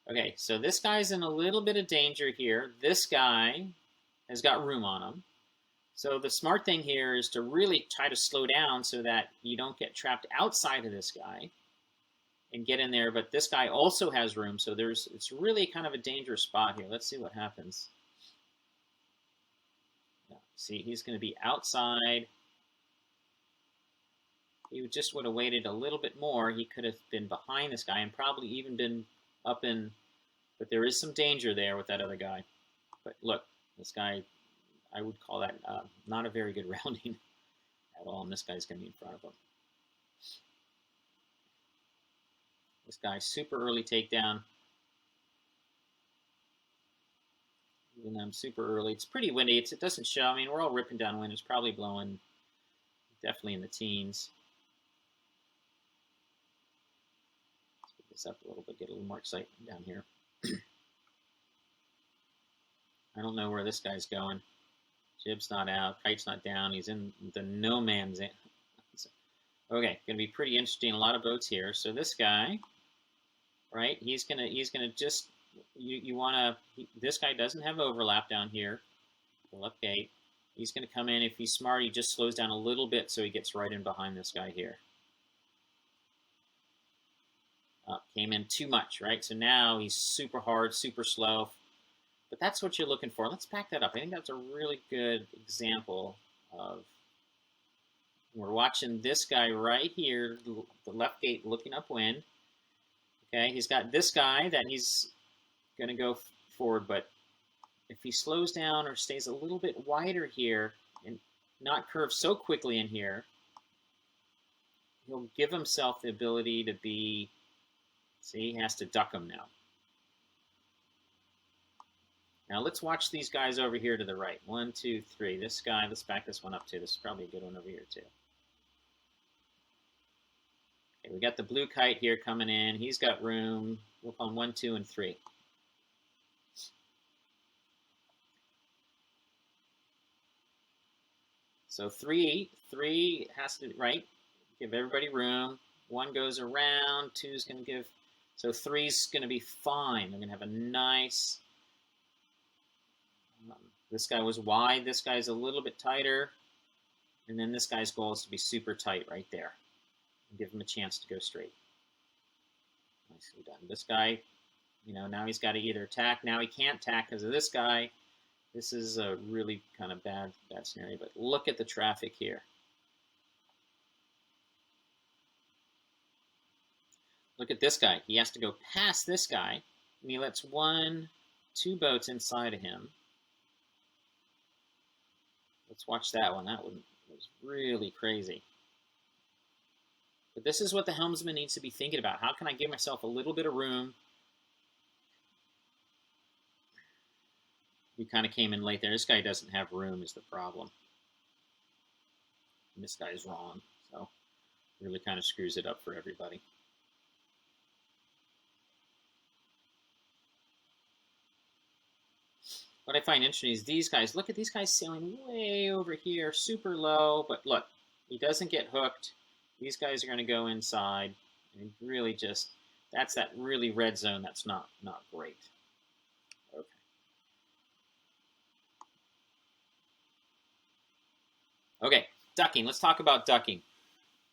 Okay, so this guy's in a little bit of danger here. This guy has got room on him. So the smart thing here is to really try to slow down so that you don't get trapped outside of this guy and get in there. But this guy also has room, so it's really kind of a dangerous spot here. Let's see what happens. See, he's going to be outside. He just would have waited a little bit more. He could have been behind this guy and probably even been up in, but there is some danger there with that other guy. But look, this guy, I would call that not a very good rounding at all, and this guy's going to be in front of him. This guy, super early takedown. Even though I'm super early, it's pretty windy. It doesn't show. I mean, we're all ripping downwind. It's probably blowing definitely in the teens. Let's put this up a little bit, get a little more excitement down here. I don't know where this guy's going. Jib's not out, kite's not down, he's in the no man's in. Okay, gonna be pretty interesting, a lot of boats here. So this guy, right, he's gonna just, this guy doesn't have overlap down here, the left gate. He's gonna come in, if he's smart, he just slows down a little bit so he gets right in behind this guy here. Came in too much, right? So now he's super hard, super slow. But that's what you're looking for. Let's back that up. I think that's a really good example of, we're watching this guy right here, the left gate looking upwind. Okay, he's got this guy that he's going to go forward, but if he slows down or stays a little bit wider here and not curve so quickly in here, he'll give himself the ability to be, see, he has to duck him now. Now let's watch these guys over here to the right. 1, 2, 3. This guy, let's back this one up too. This is probably a good one over here too. Okay, we got the blue kite here coming in. He's got room. We'll call him 1, 2, and 3. So 3 has to, right, give everybody room. 1 goes around, 2 is going to give, so 3 is going to be fine. They're going to have a nice, this guy was wide, this guy's a little bit tighter, and then this guy's goal is to be super tight right there. And give him a chance to go straight. Nicely done. This guy, you know, now he's got to either attack. Now he can't attack because of this guy. This is a really kind of bad scenario, but look at the traffic here. Look at this guy. He has to go past this guy, and he lets 1, 2 boats inside of him. Let's watch that one. That one was really crazy. But this is what the helmsman needs to be thinking about. How can I give myself a little bit of room? We kind of came in late there. This guy doesn't have room is the problem. And this guy's wrong, so really kind of screws it up for everybody. What I find interesting is these guys. Look at these guys sailing way over here, super low, but look, he doesn't get hooked. These guys are going to go inside, and really just, that's that really red zone that's not great. Okay. Okay, ducking. Let's talk about ducking.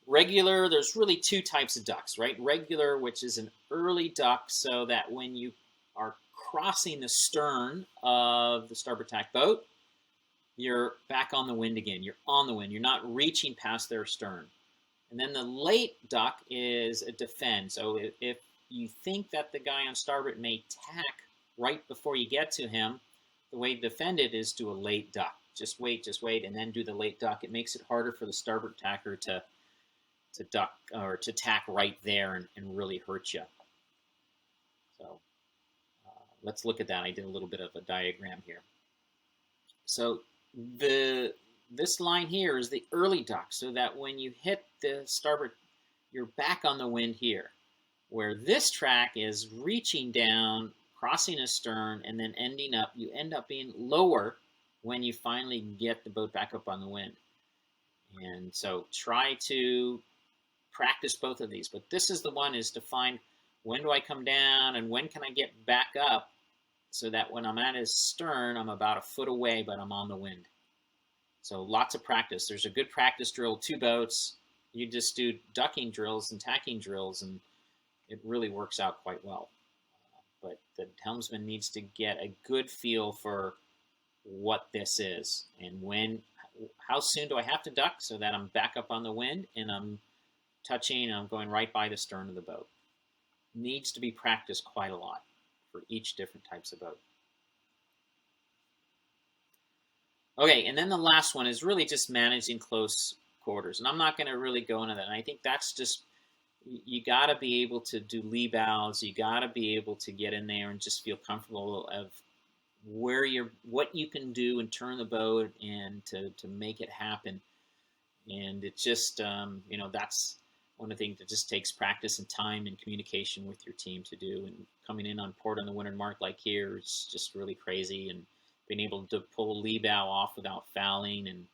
Regular, there's really 2 types of ducks, right? Regular, which is an early duck, so that when you are crossing the stern of the starboard tack boat, you're back on the wind again. You're on the wind. You're not reaching past their stern. And then the late duck is a defend. So if you think that the guy on starboard may tack right before you get to him, the way to defend it is do a late duck. Just wait, and then do the late duck. It makes it harder for the starboard tacker to duck or to tack right there and really hurt you. So let's look at that. I did a little bit of a diagram here. So this line here is the early duck, so that when you hit the starboard, you're back on the wind here. Where this track is reaching down, crossing a stern, and then ending up, you end up being lower when you finally get the boat back up on the wind. And so try to practice both of these. But this is the one, is to find when do I come down and when can I get back up, so that when I'm at his stern, I'm about a foot away, but I'm on the wind. So lots of practice. There's a good practice drill, 2 boats. You just do ducking drills and tacking drills, and it really works out quite well. But the helmsman needs to get a good feel for what this is and how soon do I have to duck so that I'm back up on the wind and I'm touching and I'm going right by the stern of the boat. Needs to be practiced quite a lot for each different types of boat. Okay, and then the last one is really just managing close quarters. And I'm not going to really go into that. And I think that's just, you got to be able to do lee bows. You got to be able to get in there and just feel comfortable of what you can do and turn the boat and to make it happen. And it just, that's one of the things that just takes practice and time and communication with your team to do. And coming in on port on the windward mark like here, it's just really crazy. And being able to pull a lee bow off without fouling. And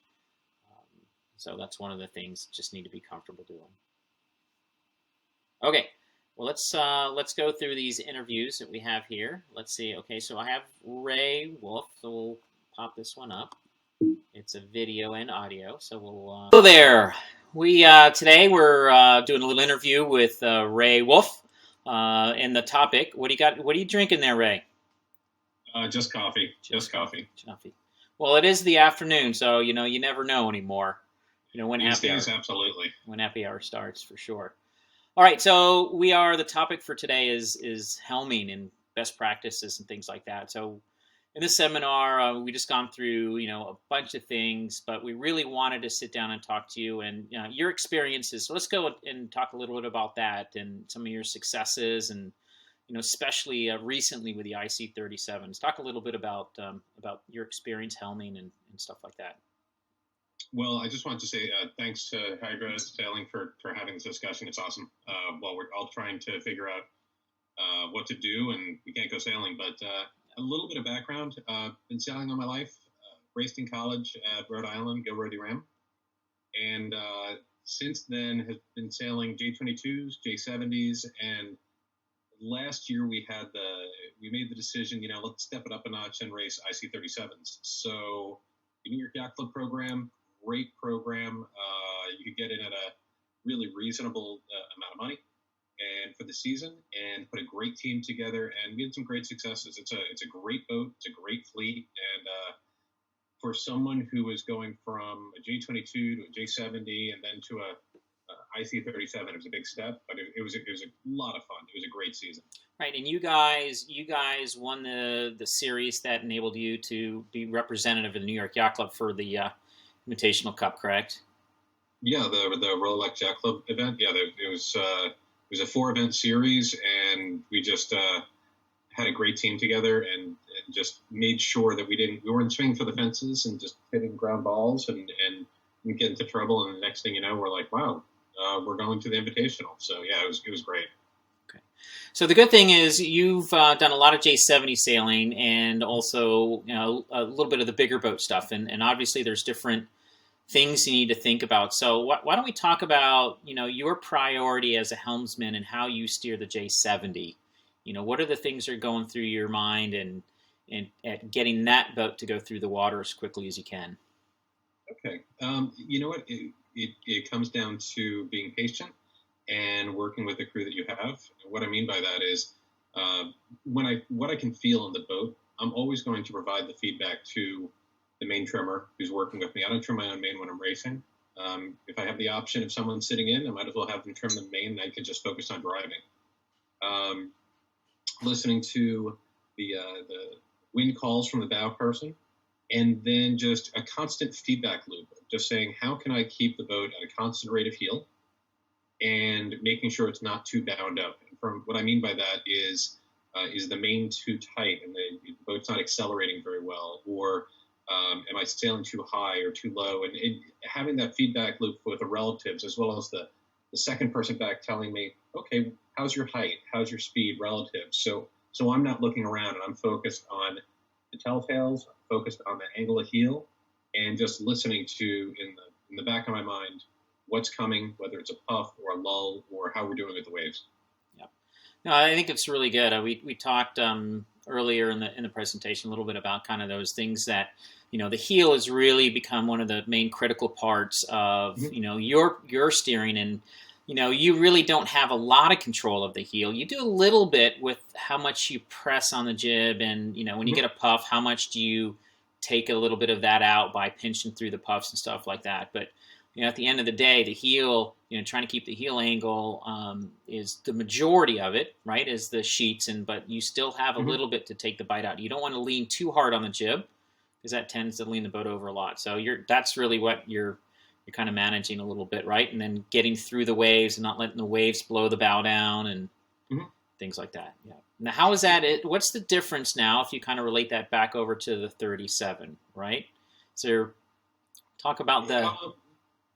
so that's one of the things just need to be comfortable doing. Okay, well, let's go through these interviews that we have here. Let's see. Okay, so I have Ray Wolf, so we'll pop this one up. It's a video and audio, so we'll. Hello there. We today we're doing a little interview with Ray Wolf, and the topic. What do you got? What are you drinking there, Ray? Just coffee. Just coffee. Coffee. Well, it is the afternoon, so you never know anymore. When These happy days, hour, absolutely. when happy hour starts, for sure. All right, so the topic for today is helming and best practices and things like that. So in this seminar, we just gone through, a bunch of things, but we really wanted to sit down and talk to you and your experiences. So let's go and talk a little bit about that and some of your successes and, especially recently with the IC-37s. Talk a little bit about your experience helming and stuff like that. Well, I just wanted to say thanks to Hydra Sailing for having this discussion. It's awesome. While we're all trying to figure out what to do, and we can't go sailing, but a little bit of background. Been sailing all my life. Raced in college at Rhode Island, Go Rhodey Ram. And since then have been sailing J22s, J70s, and last year we made the decision, let's step it up a notch and race IC-37s. So the New York Yacht Club program, great program. You could get in at a really reasonable amount of money, and for the season, and put a great team together, and we had some great successes. It's a great boat, it's a great fleet, and for someone who was going from a J22 to a J70 and then to a IC-37, it was a big step, but it was a lot of fun. It was a great season. Right, and you guys won the series that enabled you to be representative of the New York Yacht Club for the Invitational Cup, correct? Yeah, the Rolex Yacht Club event. Yeah, it was a 4-event series, and we just had a great team together and just made sure that we weren't swinging for the fences and just hitting ground balls and get into trouble. And the next thing you know, we're like, wow, we're going to the Invitational. So yeah, it was great. Okay. So the good thing is you've done a lot of J70 sailing and also a little bit of the bigger boat stuff, and obviously there's different things you need to think about. So why don't we talk about your priority as a helmsman and how you steer the J70? What are the things that are going through your mind and at getting that boat to go through the water as quickly as you can? Okay. You know what? It comes down to being patient and working with the crew that you have. What I mean by that is what I can feel in the boat, I'm always going to provide the feedback to the main trimmer who's working with me. I don't trim my own main when I'm racing. If I have the option of someone sitting in, I might as well have them trim the main, and I can just focus on driving. Listening to the wind calls from the bow person, and then just a constant feedback loop, just saying, how can I keep the boat at a constant rate of heel and making sure it's not too bound up. And from what I mean by that is the main too tight and the boat's not accelerating very well, or am I sailing too high or too low? And having that feedback loop with the relatives, as well as the second person back telling me, okay, how's your height? How's your speed relative? So I'm not looking around, and I'm focused on the telltales, focused on the angle of heel, and just listening to in the back of my mind what's coming, whether it's a puff or a lull or how we're doing with the waves. Yeah, no, I think it's really good. We talked earlier in the presentation a little bit about kind of those things that the heel has really become one of the main critical parts of your steering, and you really don't have a lot of control of the heel. You do a little bit with how much you press on the jib, and when you get a puff, how much do you take a little bit of that out by pinching through the puffs and stuff like that. But at the end of the day, the heel, trying to keep the heel angle is the majority of it, right? Is the sheets, but you still have a little bit to take the bite out. You don't want to lean too hard on the jib because that tends to lean the boat over a lot. So that's really what you're kind of managing a little bit, right? And then getting through the waves and not letting the waves blow the bow down and things like that. Yeah. Now, how is that? What's the difference now if you kind of relate that back over to the 37, right? So talk about the...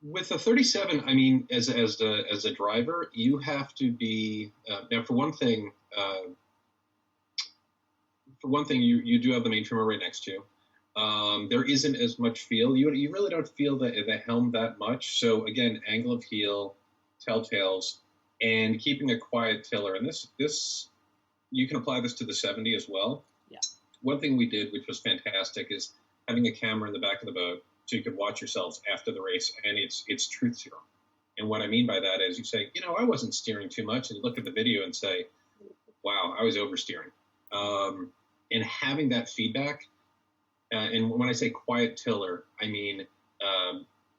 With a 37, I mean, as a driver, you have to be now. For one thing, you do have the main trimmer right next to you. There isn't as much feel. You really don't feel the helm that much. So again, angle of heel, telltales, and keeping a quiet tiller. And this you can apply this to the 70 as well. Yeah. One thing we did, which was fantastic, is having a camera in the back of the boat so you could watch yourselves after the race, and it's truth serum. And what I mean by that is you say, I wasn't steering too much, and you look at the video and say, wow, I was oversteering. And having that feedback, and when I say quiet tiller, I mean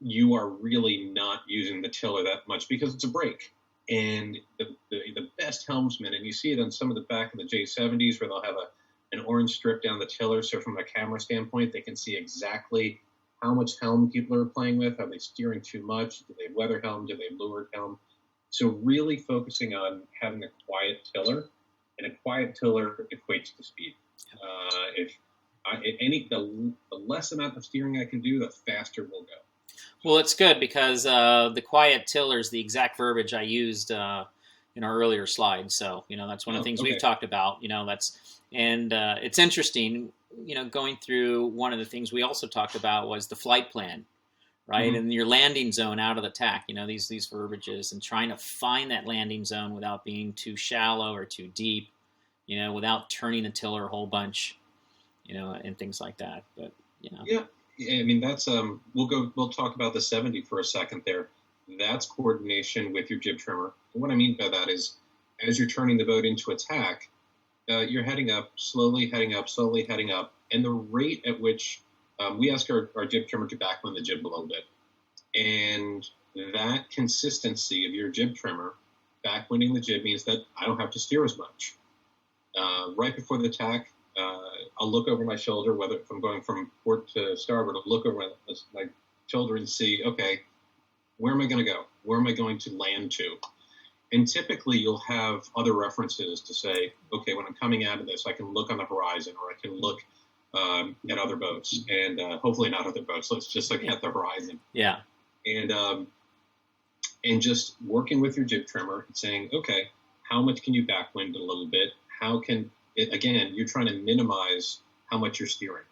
you are really not using the tiller that much because it's a brake. And the best helmsmen, and you see it on some of the back of the J70s where they'll have an orange strip down the tiller. So from a camera standpoint, they can see exactly how much helm people are playing with. Are they steering too much? Do they weather helm? Do they leeward helm? So really focusing on having a quiet tiller, and a quiet tiller equates to speed. The less amount of steering I can do, the faster we'll go. Well, it's good because the quiet tiller is the exact verbiage I used in our earlier slides. So, that's one of the things we've talked about. It's interesting. Going through one of the things we also talked about was the flight plan, right? Mm-hmm. And your landing zone out of the tack. These verbiages, and trying to find that landing zone without being too shallow or too deep. Without turning the tiller a whole bunch, and things like that. But yeah. I mean, that's we'll talk about the 70 for a second there. That's coordination with your jib trimmer. And what I mean by that is, as you're turning the boat into attack, you're heading up, slowly heading up, and the rate at which we ask our jib trimmer to backwind the jib a little bit. And that consistency of your jib trimmer backwinding the jib means that I don't have to steer as much. Right before the tack, I'll look over my shoulder, whether if I'm going from port to starboard, I'll look over my shoulder and see, okay, where am I going to go? Where am I going to land to? And typically you'll have other references to say, okay, when I'm coming out of this, I can look on the horizon, or I can look at other boats, and hopefully not other boats. Let's just look at the horizon. Yeah. And just working with your jib trimmer and saying, okay, how much can you backwind a little bit? How can again, you're trying to minimize how much you're steering.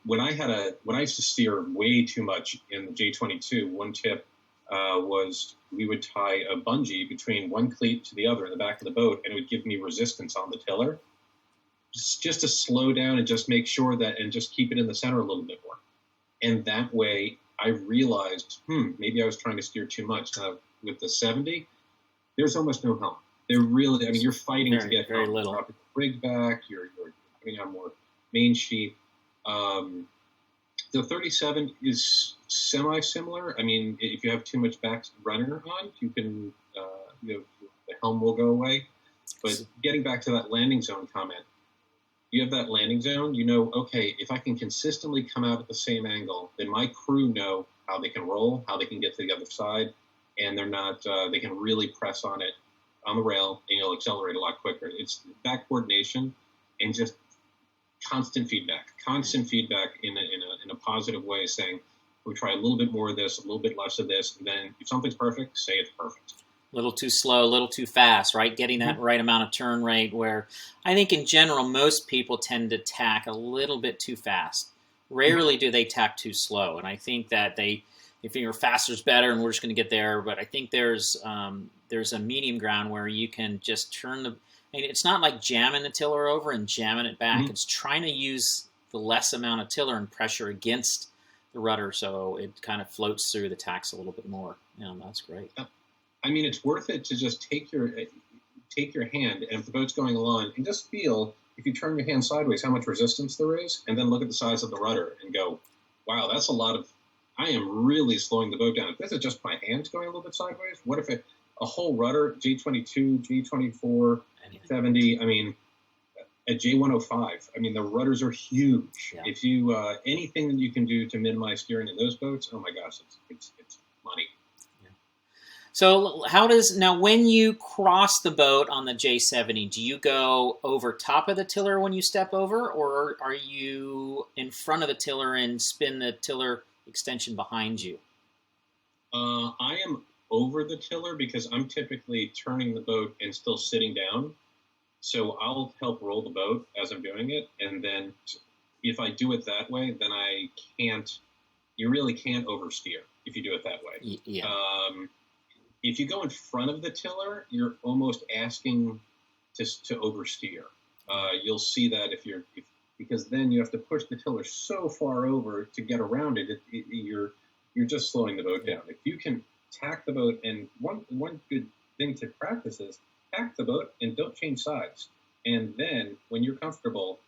When I used to steer way too much in the J22, one tip was we would tie a bungee between one cleat to the other in the back of the boat, and it would give me resistance on the tiller, just to slow down and just make sure that, and just keep it in the center a little bit more. And that way I realized, maybe I was trying to steer too much. Now with the 70, there's almost no helm. They're really, you're fighting to get very little. You're dropping the rig back, you're putting on more main sheet. The 37 is semi-similar. If you have too much back runner on, you can, the helm will go away. But getting back to that landing zone comment, you have that landing zone, okay, if I can consistently come out at the same angle, then my crew know how they can roll, how they can get to the other side, and they're not, they can really press on it on the rail, and you'll accelerate a lot quicker. It's that coordination and just constant feedback in a positive way, saying, we try a little bit more of this, a little bit less of this, and then if something's perfect, say it's perfect. A little too slow, a little too fast, right? Getting that right amount of turn rate, where I think in general, most people tend to tack a little bit too fast. Rarely do they tack too slow. And I think that if you're faster is better, and we're just going to get there. But I think there's a medium ground where you can just turn it's not like jamming the tiller over and jamming it back. Mm-hmm. It's trying to use the less amount of tiller and pressure against the rudder, so it kind of floats through the tacks a little bit more. That's great. It's worth it to just take your hand, and if the boat's going along, and just feel, if you turn your hand sideways, how much resistance there is, and then look at the size of the rudder and go, wow, that's a lot of, I am really slowing the boat down. If this is just my hands going a little bit sideways, what if a whole rudder, J22, J24, 70, at J105, the rudders are huge. Yeah. If you, anything that you can do to minimize steering in those boats, oh my gosh, it's money. Yeah. So now when you cross the boat on the J70, do you go over top of the tiller when you step over, or are you in front of the tiller and spin the tiller extension behind you? I am over the tiller because I'm typically turning the boat and still sitting down. So I'll help roll the boat as I'm doing it. And then if I do it that way, then you really can't oversteer if you do it that way. Yeah. If you go in front of the tiller, you're almost asking to oversteer. You'll see that because then you have to push the tiller so far over to get around it. You're just slowing the boat down. If you can tack the boat, and one good thing to practice is tack the boat and don't change sides. And then when you're comfortable,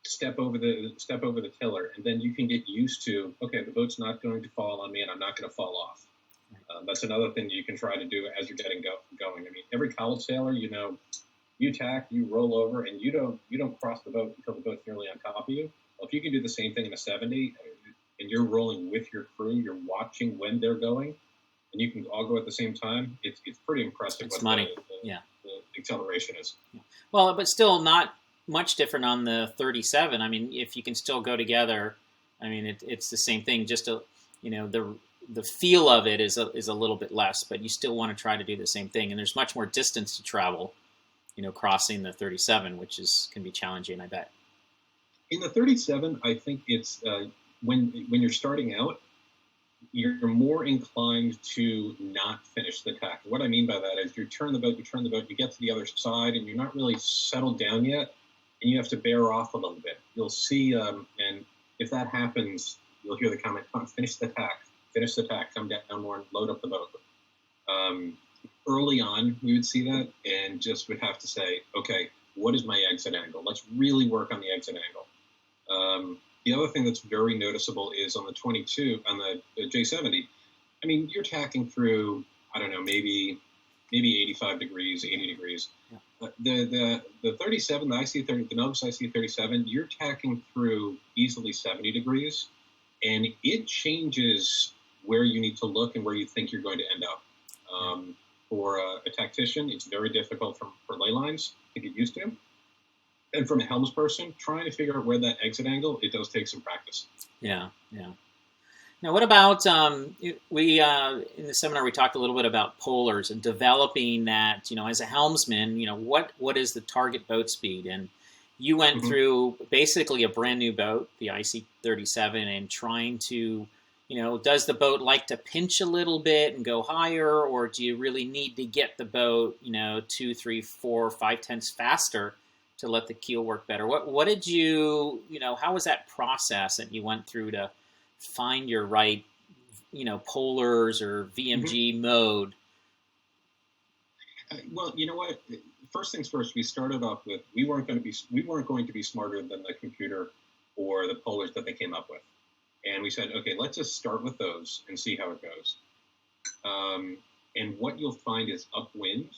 step over the tiller, and then you can get used to, okay, the boat's not going to fall on me, and I'm not going to fall off. That's another thing you can try to do as you're getting going. I mean, every college sailor, you tack, you roll over, and you don't cross the boat until the boat's nearly on top of you. Well, if you can do the same thing in a 70, and you're rolling with your crew, you're watching when they're going, and you can all go at the same time, it's pretty impressive. It's what money. The acceleration is. Well, but still not much different on the 37. I mean, if you can still go together, I mean, it's the same thing. Just the feel of it is a little bit less, but you still want to try to do the same thing. And there's much more distance to travel, crossing the 37, which can be challenging, I bet. In the 37, I think it's when you're starting out, you're more inclined to not finish the tack. What I mean by that is you turn the boat, you get to the other side, and you're not really settled down yet, and you have to bear off a little bit. You'll see, and if that happens, you'll hear the comment, come on, finish the tack, come down more and load up the boat. Early on, we would see that and just would have to say, okay, what is my exit angle? Let's really work on the exit angle. The other thing that's very noticeable is on the 22, on the J70, I mean, you're tacking through, I don't know, maybe 85 degrees, 80 degrees. Yeah. The 37, the IC30, the Novus IC37, you're tacking through easily 70 degrees, and it changes where you need to look and where you think you're going to end up. For a tactician, it's very difficult for ley lines to get used to. And from a helms person, trying to figure out where that exit angle, it does take some practice. Yeah. Now, what about, we in the seminar, we talked a little bit about polars and developing that, as a helmsman, what is the target boat speed? And you went through basically a brand new boat, the IC37, and trying to, does the boat like to pinch a little bit and go higher, or do you really need to get the boat, 2, 3, 4, 5 tenths faster to let the keel work better? What did you, how was that process that you went through to find your right, polars or VMG mode? Well, you know what? First things first, we started off with we weren't going to be smarter than the computer or the polars that they came up with, and we said, okay, let's just start with those and see how it goes. And what you'll find is upwind,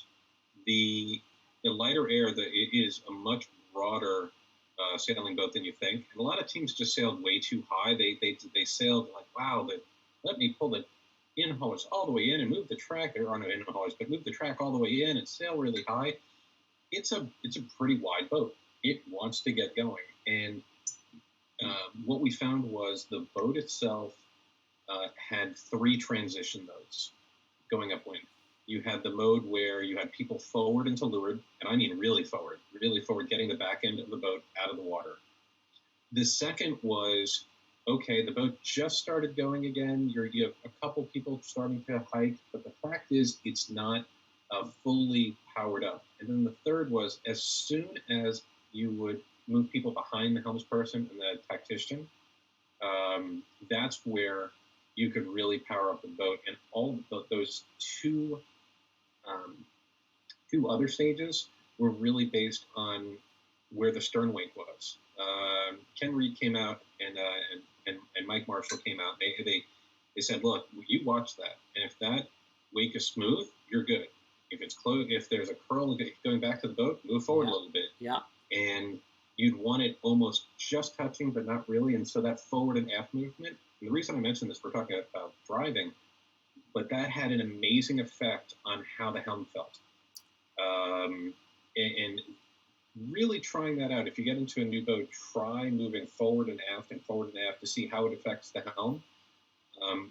the lighter air, it is a much broader sailing boat than you think. And a lot of teams just sailed way too high. They sailed like, wow, let me pull the in haulers all the way in and move the track. There are no in haulers, but move the track all the way in and sail really high. It's a pretty wide boat. It wants to get going. And what we found was the boat itself had 3 transition modes going upwind. You had the mode where you had people forward into leeward, and I mean really forward, getting the back end of the boat out of the water. The second was, okay, the boat just started going again. You have a couple people starting to hike, but the fact is it's not fully powered up. And then the third was, as soon as you would move people behind the helms person and the tactician, that's where you could really power up the boat. And all those two other stages were really based on where the stern wake was. Ken Reed came out and Mike Marshall came out. They said, look, you watch that, and if that wake is smooth, you're good. If it's close, if there's a curl going back to the boat, move forward a little bit. Yeah. And you'd want it almost just touching, but not really. And so that forward and aft movement. And the reason I mentioned this, we're talking about driving, but that had an amazing effect on how the helm felt. And really trying that out. If you get into a new boat, try moving forward and aft to see how it affects the helm.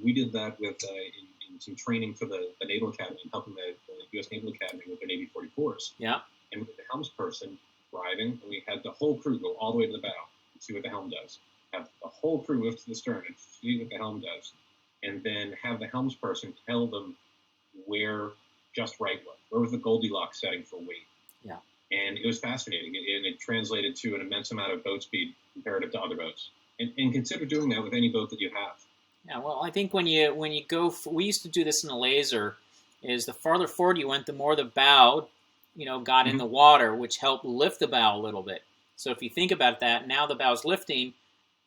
We did that with in some training for the Naval Academy, helping the U.S. Naval Academy with their Navy 44s. Yeah. And with the helmsperson driving, and we had the whole crew go all the way to the bow and see what the helm does. Have the whole crew lift to the stern and see what the helm does. And then have the helmsperson tell them where just right was. Where was the Goldilocks setting for weight? Yeah. And it was fascinating. And it translated to an immense amount of boat speed comparative to other boats. And consider doing that with any boat that you have. Yeah, well, I think when you go, we used to do this in a laser, is the farther forward you went, the more the bow, got in the water, which helped lift the bow a little bit. So if you think about that, now the bow's lifting,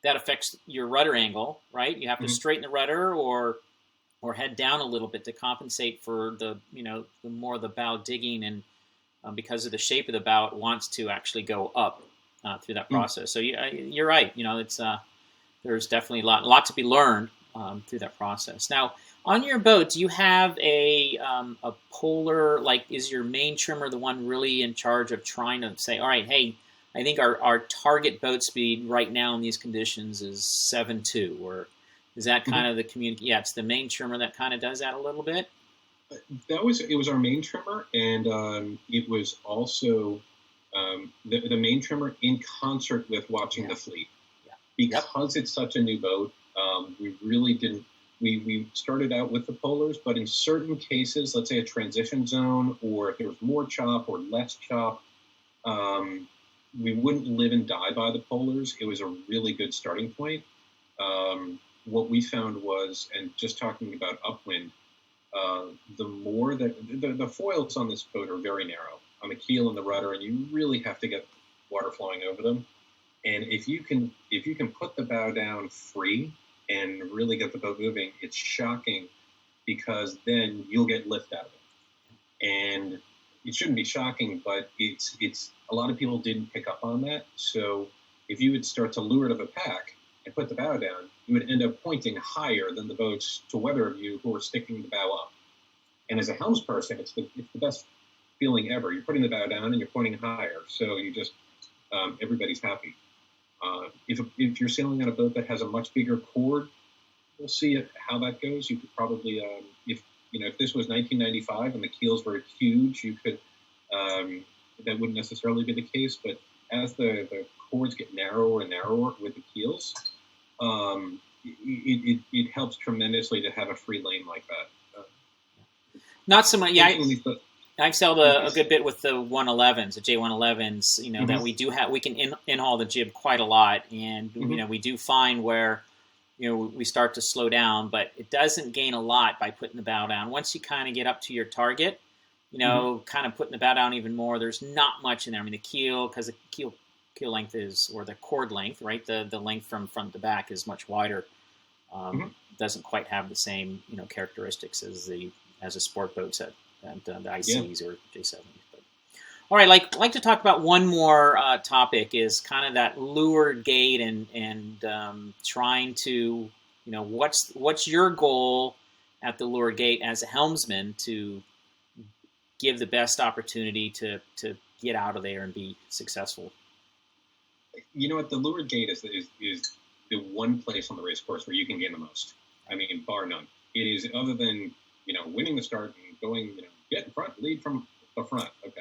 that affects your rudder angle, right? You have to straighten the rudder or head down a little bit to compensate for the more the bow digging, and because of the shape of the bow, it wants to actually go up through that process. So you're right. It's there's definitely a lot to be learned through that process. Now, on your boat, do you have a polar? Like, is your main trimmer the one really in charge of trying to say, all right, hey, I think our target boat speed right now in these conditions is 7.2, or is that kind of the community? Yeah, it's the main trimmer that kind of does that a little bit. It was our main trimmer, and it was also the main trimmer in concert with watching the fleet. Yeah. Because it's such a new boat, we really didn't. We started out with the polars, but in certain cases, let's say a transition zone, or if there was more chop or less chop, we wouldn't live and die by the polars. It was a really good starting point. What we found was, and just talking about upwind, the more that the foils on this boat are very narrow on the keel and the rudder, and you really have to get water flowing over them. And if you can put the bow down free and really get the boat moving, it's shocking, because then you'll get lift out of it. And it shouldn't be shocking, but it's a lot of people didn't pick up on that. So if you would start to lure it of a pack and put the bow down, you would end up pointing higher than the boats to weather of you who are sticking the bow up. And as a helmsperson, it's the best feeling ever. You're putting the bow down and you're pointing higher, so you just everybody's happy. If you're sailing on a boat that has a much bigger cord, we'll see how that goes. You could probably, if this was 1995 and the keels were huge, you could. That wouldn't necessarily be the case, but as the cords get narrower and narrower with the keels, it helps tremendously to have a free lane like that. Not so much. Yeah, I've sailed a good bit with the 111s, the J111s. That we do have. We can in-haul the jib quite a lot, and we do find where we start to slow down, but it doesn't gain a lot by putting the bow down. Once you kind of get up to your target, kind of putting the bow down even more, there's not much in there. I mean, the keel, because the keel length is, or the cord length, right? The length from front to back is much wider. Doesn't quite have the same characteristics as a sport boat set. And the ICs or J70s. But all right, like to talk about one more topic, is kind of that leeward gate and trying to what's your goal at the leeward gate as a helmsman to give the best opportunity to get out of there and be successful. The leeward gate is the one place on the race course where you can gain the most. I mean, bar none. It is, other than winning the start and going, get in front, lead from the front. Okay.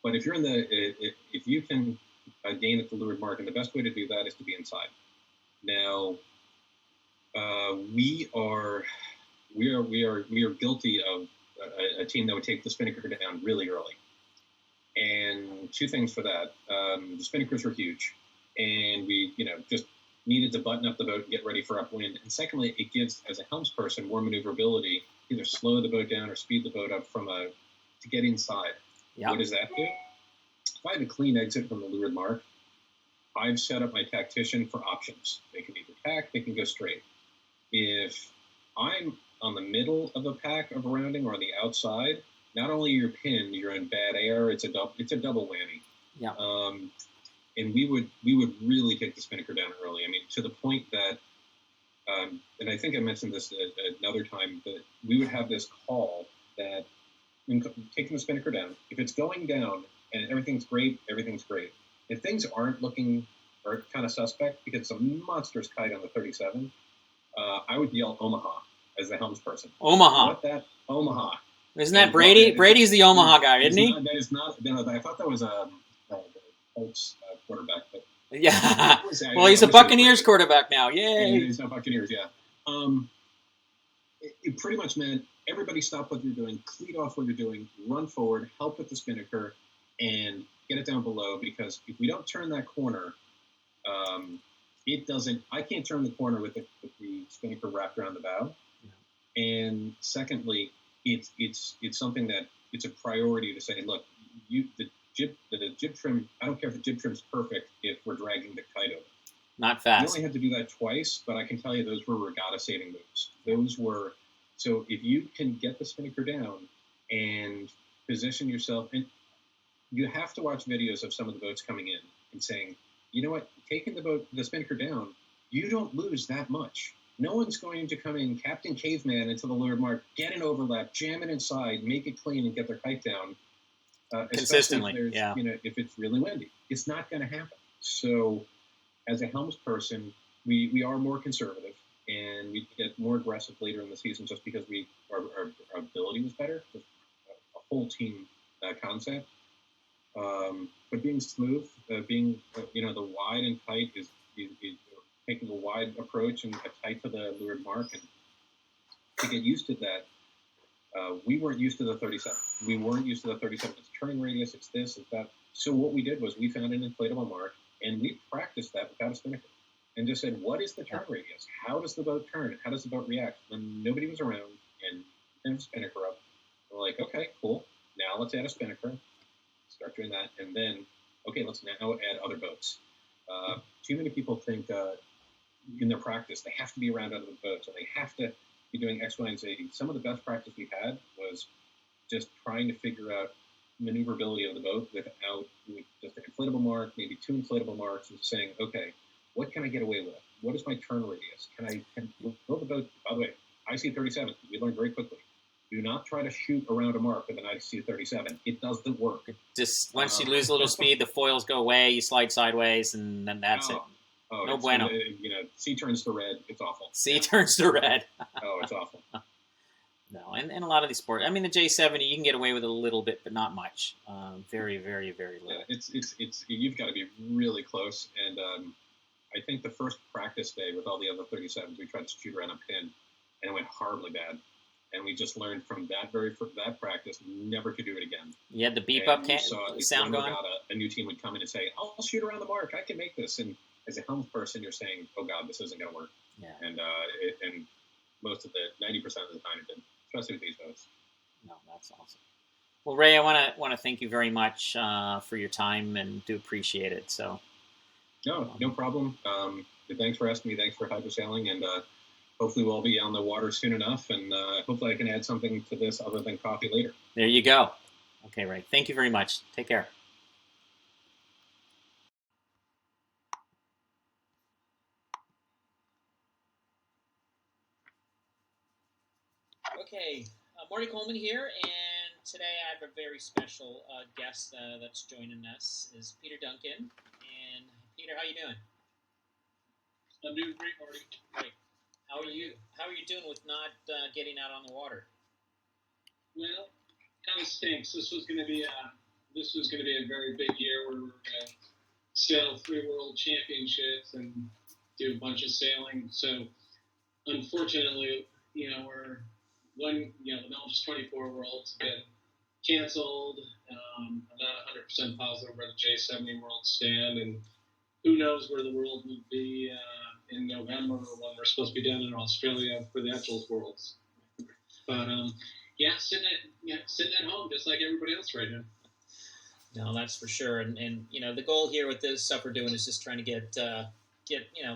But if you're if you can gain at the leeward mark, and the best way to do that is to be inside. Now, we are guilty of a team that would take the spinnaker down really early. And two things for that. The spinnakers were huge, and we, just needed to button up the boat and get ready for upwind. And secondly, it gives, as a helmsperson, more maneuverability, either slow the boat down or speed the boat up to get inside. Yeah. What does that do? If I have a clean exit from the leeward mark, I've set up my tactician for options. They can either tack, they can go straight. If I'm on the middle of a pack of a rounding or on the outside, not only you're pinned, you're in bad air. It's a double whammy. Yeah. And we would really take the spinnaker down early. I mean, to the point that, and I think I mentioned this another time, that we would have this call that, when taking the spinnaker down, if it's going down and everything's great, everything's great. If things aren't looking, or kind of suspect, because it's a monstrous kite on the 37, I would yell Omaha as the helms person. Omaha. What that Omaha? Isn't that Brady? Brady's the Omaha guy, isn't he? That is not. No, I thought that was the Colts quarterback, but yeah. Well, he's a Buccaneers quarterback now. Yay! He's not Buccaneers. Yeah. It pretty much meant everybody stop what you're doing, cleat off what you're doing, run forward, help with the spinnaker, and get it down below. Because if we don't turn that corner, it doesn't. I can't turn the corner with the spinnaker wrapped around the bow. Yeah. And secondly, it's something that it's a priority to say, look, the jib trim. I don't care if the jib trim's perfect if we're dragging the kite over. Not fast. You only had to do that twice, but I can tell you those were regatta-saving moves. Those were so if you can get the spinnaker down and position yourself, and you have to watch videos of some of the boats coming in and saying, you know what, taking the spinnaker down, you don't lose that much. No one's going to come in Captain Caveman into the leeward mark, get an overlap, jam it inside, make it clean, and get their kite down. Consistently, if if it's really windy, it's not going to happen. So, as a helms person, we are more conservative, and we get more aggressive later in the season just because our ability was better, just a whole team concept. But being smooth, being the wide and tight is taking a wide approach and a tight to the leeward mark, and to get used to that. We weren't used to the 37. We weren't used to the 37. It's turning radius. It's this. It's that. So what we did was we found an inflatable mark, and we practiced that without a spinnaker, and just said, "What is the turn radius? How does the boat turn? How does the boat react?" When nobody was around, and a spinnaker up, we're like, "Okay, cool. Now let's add a spinnaker. Start doing that, and then okay, let's now add other boats." Too many people think in their practice they have to be around other boats, or they have to be doing X, Y, and Z. Some of the best practice we had was just trying to figure out maneuverability of the boat with just an inflatable mark, maybe two inflatable marks, and saying, okay, what can I get away with? What is my turn radius? Can build the boat? By the way, IC-37, we learned very quickly. Do not try to shoot around a mark with an IC-37. It doesn't work. Just once you lose a little speed, the foils go away, you slide sideways, and then that's it. Oh, no bueno. C turns to red. It's awful. C turns to red. Oh, it's awful. No, and a lot of these sports. I mean, the J70, you can get away with it a little bit, but not much. Very, very, very little. Yeah, it's you've got to be really close. And I think the first practice day with all the other 37s, we tried to shoot around a pin, and it went horribly bad. And we just learned from that practice never to do it again. You had the beep up sound going. A new team would come in and say, "I'll shoot around the mark. I can make this." And as a helms person, you're saying, "Oh God, this isn't going to work." Yeah. And most of the 90% of the time it didn't, especially with these boats. No, that's awesome. Well, Ray, I want to thank you very much for your time, and do appreciate it. So. No problem. Thanks for asking me. Thanks for hydrosailing, and hopefully we'll be on the water soon enough, and hopefully I can add something to this other than coffee later. There you go. Okay, Ray. Thank you very much. Take care. Okay, Marty Coleman here, and today I have a very special guest that's joining us, is Peter Duncan. And Peter, how you doing? I'm doing great, Marty. Great. How are you doing with not getting out on the water? Well, kind of stinks. This was going to be a very big year where we're going to sail 3 world championships and do a bunch of sailing. So, unfortunately, we're the Mel's 24 World's been canceled. I'm not 100% positive where the J70 World stand, and who knows where the world will be in November when we're supposed to be down in Australia for the Etchells Worlds. But sitting at home just like everybody else right now. No, that's for sure. And the goal here with this stuff we're doing is just trying to get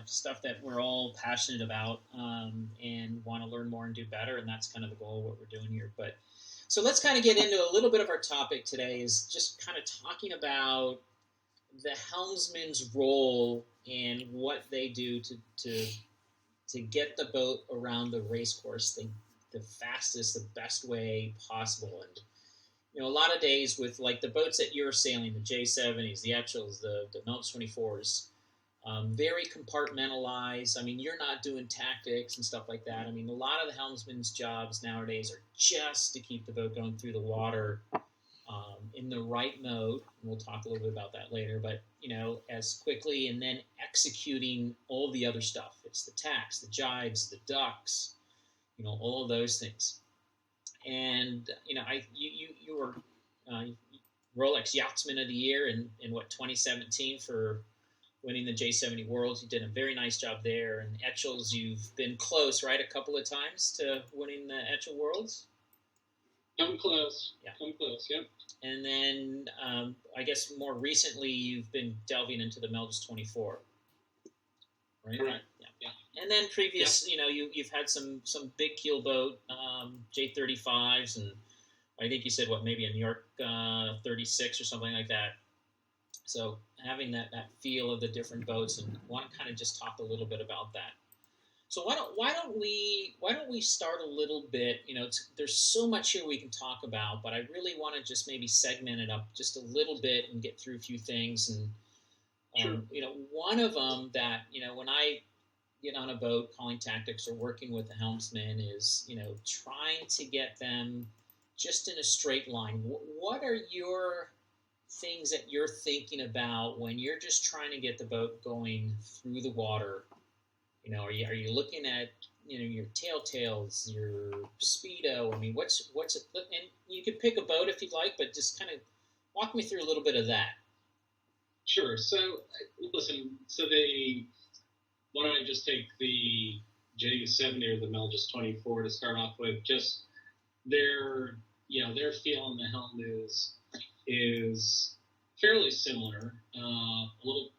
stuff that we're all passionate about and want to learn more and do better, and that's kind of the goal of what we're doing here. But so let's kind of get into a little bit of our topic today, is just kind of talking about the helmsman's role and what they do to get the boat around the race course the fastest, the best way possible. And a lot of days with like the boats that you're sailing, the J70s, the Etchells, the Mel's 24s, Very compartmentalized. I mean, you're not doing tactics and stuff like that. I mean, a lot of the helmsman's jobs nowadays are just to keep the boat going through the water in the right mode. And we'll talk a little bit about that later. But, as quickly, and then executing all the other stuff. It's the tacks, the jibes, the ducks, all of those things. And, you were Rolex Yachtsman of the Year in 2017 for winning the J70 Worlds. You did a very nice job there. And Etchells, you've been close, right, a couple of times to winning the Etchell Worlds? Come close. Yeah. Come close, yep. And then I guess more recently you've been delving into the Melges 24, right? Correct. Yeah. And then previous, you've had some big keel boat, J35s, and I think you said, maybe a New York 36 or something like that. So having that feel of the different boats, and want to kind of just talk a little bit about that. So why don't we start a little bit? There's so much here we can talk about, but I really want to just maybe segment it up just a little bit and get through a few things. And Sure. One of them that when I get on a boat calling tactics or working with a helmsman is trying to get them just in a straight line. What are your things that you're thinking about when you're just trying to get the boat going through the water? Are you looking at your tails, your speedo? I mean, what's it? And you could pick a boat if you'd like, but just kind of walk me through a little bit of that. Sure. So listen. Why don't I just take the J70 or the Melges 24 to start off with? Just their feel on the helm is fairly similar, a little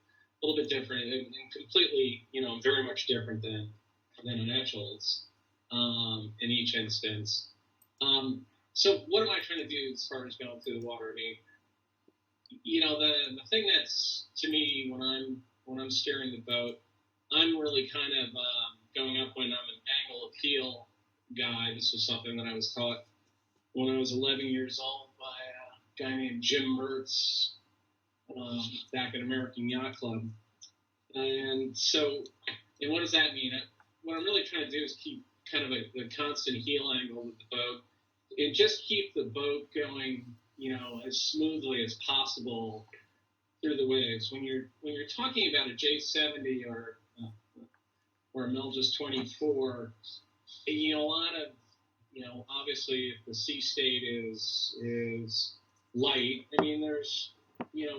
bit different, and completely, very much different than an Etchells in each instance. So what am I trying to do as far as going through the water? I mean, the thing that's, to me, when I'm steering the boat, I'm really kind of going up when I'm an angle of heel guy. This was something that I was taught when I was 11 years old by a guy named Jim Mertz back at American Yacht Club. And what does that mean? What I'm really trying to do is keep kind of a constant heel angle with the boat and just keep the boat going, as smoothly as possible through the waves. When you're talking about a J70 or a Melges 24, a lot of, obviously if the sea state is light, I mean, there's,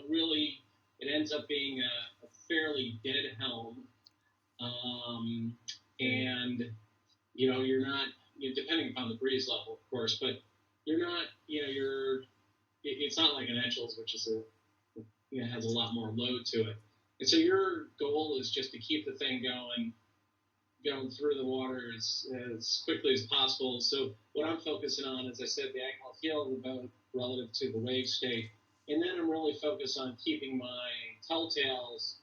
really, it ends up being a fairly dead helm. And, you're not, depending upon the breeze level, of course, but you're not, it's not like an Etchells, which is has a lot more load to it. And so your goal is just to keep the thing going through the water as quickly as possible. So what I'm focusing on, as I said, the angle of heel of the boat relative to the wave state. And then I'm really focused on keeping my telltales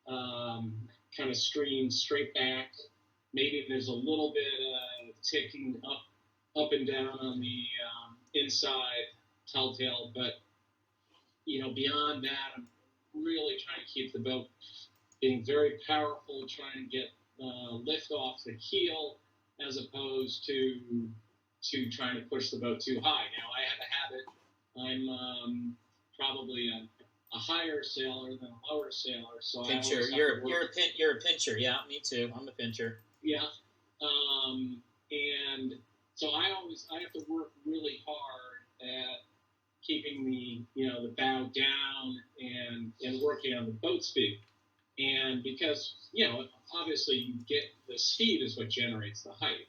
kind of streamed straight back. Maybe there's a little bit of ticking up and down on the inside telltale, but beyond that, I'm really trying to keep the boat being very powerful, trying to get lift off the keel as opposed to trying to push the boat too high. Now, I have a habit. I'm probably a higher sailor than a lower sailor, so pincher. You're a pincher. Yeah, me too. I'm a pincher. Yeah, and so I have to work really hard at keeping the bow down and working on the boat speed. And because, obviously you get the speed is what generates the height.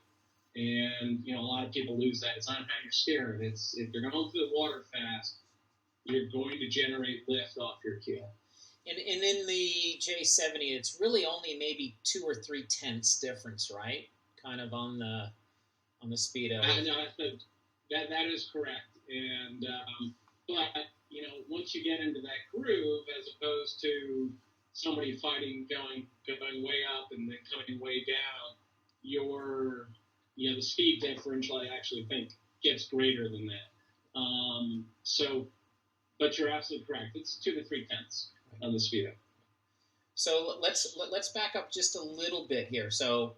And, a lot of people lose that. It's not how you're steering. It's if you're going through the water fast, you're going to generate lift off your keel. And in the J70, it's really only maybe 2 or 3 tenths difference, right? Kind of on the speedo. No, that is correct. And but once you get into that groove, as opposed to somebody fighting going way up and then coming way down, the speed differential, I actually think, gets greater than that. But you're absolutely correct. It's 2 to 3 tenths on the speedo. So let's back up just a little bit here. So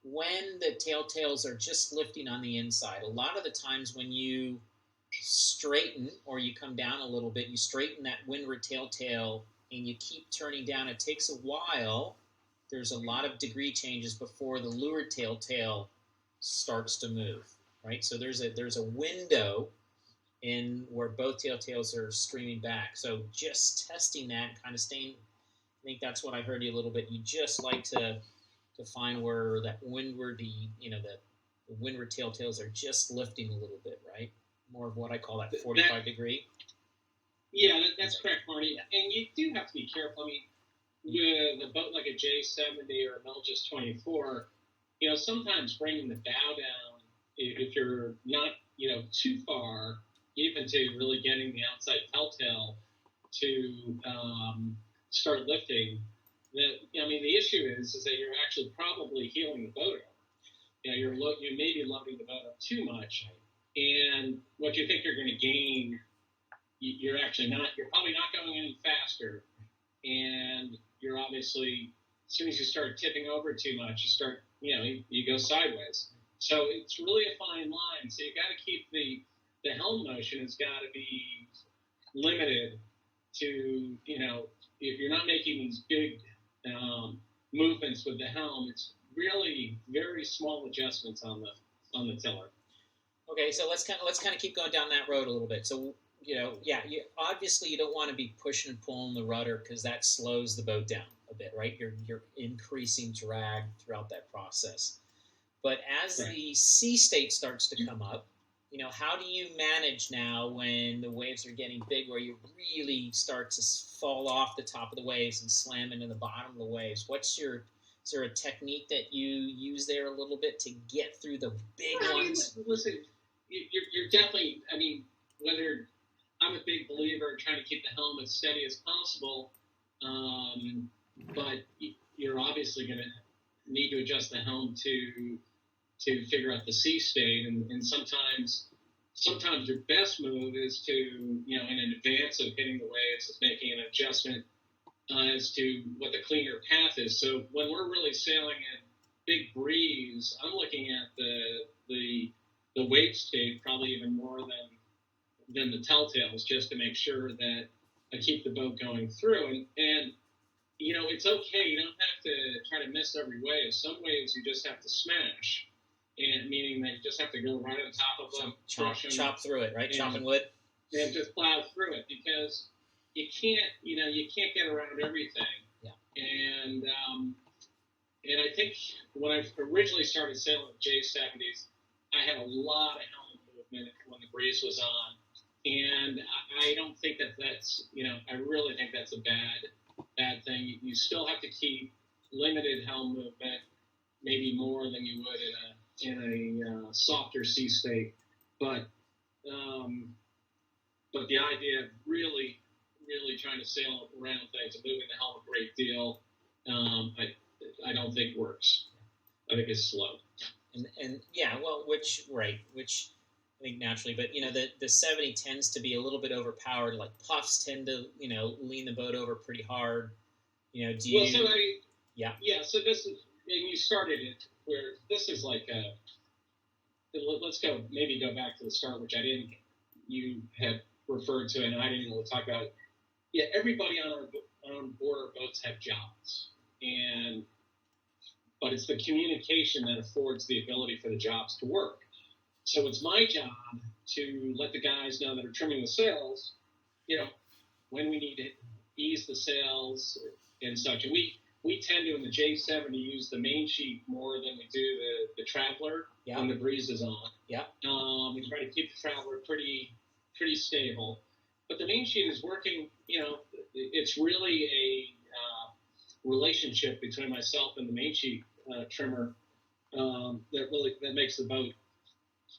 when the tailtails are just lifting on the inside, a lot of the times when you straighten or you come down a little bit, you straighten that windward tailtail and you keep turning down. It takes a while. There's a lot of degree changes before the leeward tailtail starts to move, right? So there's a window in where both tailtails are streaming back. So just testing that, kind of staying. I think that's what I heard you a little bit. You just like to find where that windward, the windward tailtails are just lifting a little bit, right? More of what I call that 45 degree. Yeah, that's correct, Marty. Yeah. And you do have to be careful. I mean, with a boat like a J70 or a Melgis 24, sometimes bringing the bow down, if you're not, too far, even to really getting the outside telltale to start lifting, the issue is that you're actually probably heeling the boat up. You may be loading the boat up too much, and what you think you're going to gain, you're actually not. You're probably not going any faster, and you're obviously, as soon as you start tipping over too much, you go sideways. So it's really a fine line. So you got to keep the helm motion has got to be limited to, if you're not making these big movements with the helm, it's really very small adjustments on the tiller. Okay, so let's kind of keep going down that road a little bit. So obviously you don't want to be pushing and pulling the rudder because that slows the boat down a bit, right? You're increasing drag throughout that process. But as the sea state starts to come up, how do you manage now when the waves are getting big where you really start to fall off the top of the waves and slam into the bottom of the waves? Is there a technique that you use there a little bit to get through the big ones? Listen, you're definitely, whether I'm a big believer in trying to keep the helm as steady as possible, but you're obviously going to need to adjust the helm to figure out the sea state, and sometimes your best move is to, in advance of hitting the waves, is making an adjustment as to what the cleaner path is. So when we're really sailing in big breeze, I'm looking at the wake state probably even more than the telltales, just to make sure that I keep the boat going through. And it's okay. You don't have to try to miss every wave. Some waves you just have to smash. And meaning that you just have to go right on top of them, chop through it, right? Chopping wood, and just plow through it, because you can't get around everything. Yeah. And I think when I originally started sailing with J70s, I had a lot of helm movement when the breeze was on, and I don't think that's I really think that's a bad thing. You still have to keep limited helm movement, maybe more than you would in a softer sea state, but the idea of really trying to sail around things and moving the helm a great deal, I don't think works. I think it's slow. And yeah, well, which I think naturally, but the 70 tends to be a little bit overpowered. Like puffs tend to lean the boat over pretty hard. Yeah. So this is, and you started it where this is like let's go back to the start, which you had referred to, and I didn't really talk about. Yeah, everybody on board our boats have jobs, but it's the communication that affords the ability for the jobs to work. So it's my job to let the guys know that are trimming the sails, when we need to ease the sails and such. And we tend to, in the J70, use the main sheet more than we do the Traveler when the breeze is on. Yeah. We try to keep the Traveler pretty stable. But the main sheet is working, it's really a relationship between myself and the main sheet trimmer that makes the boat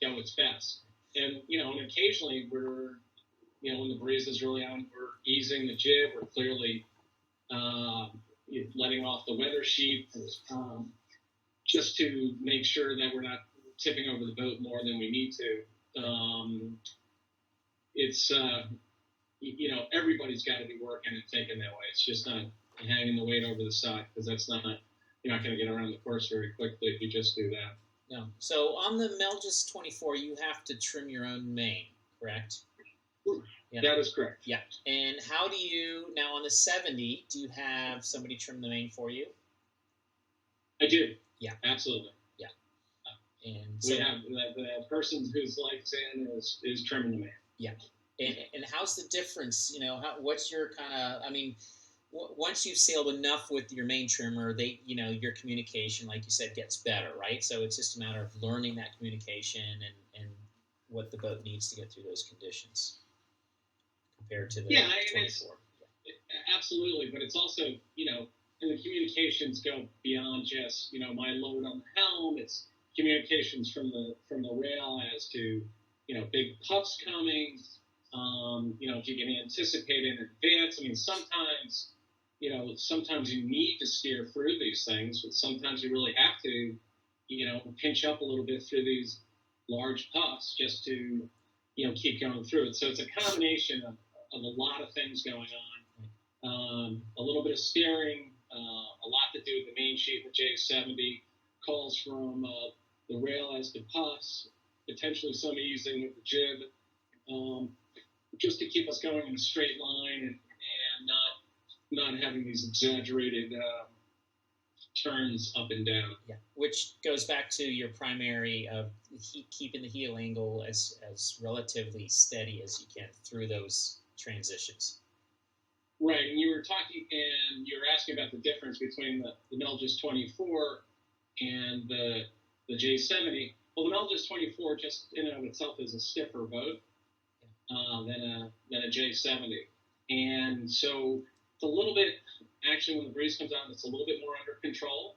go its best. And, and occasionally we're, when the breeze is really on, we're easing the jib, we're clearly letting off the weather sheet, just to make sure that we're not tipping over the boat more than we need to. It's everybody's got to be working and thinking that way. It's just not hanging the weight over the side, because you're not going to get around the course very quickly if you just do that. No. So on the Melgis 24, you have to trim your own mane, correct? Yeah. That is correct. Yeah. And how do you, now on the 70, do you have somebody trim the mane for you? I do. Yeah. Absolutely. Yeah. And so we have the person whose life's in is trimming the mane. Yeah. And how's the difference? What's your kind of, once you've sailed enough with your main trimmer, your communication, like you said, gets better, right? So it's just a matter of learning that communication and what the boat needs to get through those conditions compared to the 24. Absolutely, but it's also, and the communications go beyond just, my load on the helm. It's communications from the rail as to, big puffs coming. If you can anticipate in advance. Sometimes you need to steer through these things, but sometimes you really have to, pinch up a little bit through these large puffs just to, keep going through it. So it's a combination of a lot of things going on. A little bit of steering, a lot to do with the main sheet, the J70, calls from the rail as to puffs, potentially some easing with the jib, just to keep us going in a straight line and not having these exaggerated turns up and down. Yeah, which goes back to your primary of keeping the heel angle as relatively steady as you can through those transitions. Right, and you were asking about the difference between the Melgis 24 and the J70. Well, the Melgis 24 just in and of itself is a stiffer boat than a J70, and so it's a little bit, actually, when the breeze comes out, it's a little bit more under control.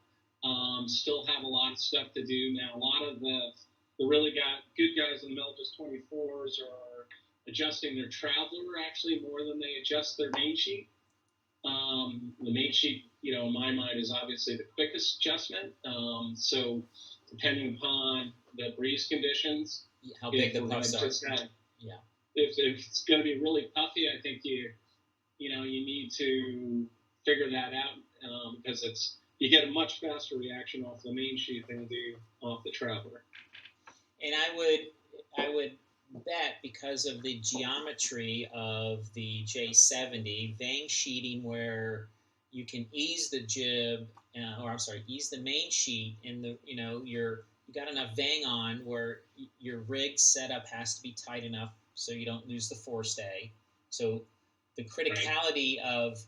Still have a lot of stuff to do. Now, a lot of the really good guys in the Melgis 24s are adjusting their traveler, actually, more than they adjust their main sheet. The main sheet, in my mind, is obviously the quickest adjustment. So, depending upon the breeze conditions, how big the puffs are. If it's going to be really puffy, I think you need to figure that out because you get a much faster reaction off the main sheet than you do off the traveler. And I would bet, because of the geometry of the J70, vang sheeting, where you can ease the jib, ease the main sheet, and you got enough vang on where your rig setup has to be tight enough so you don't lose the forestay. So the criticality of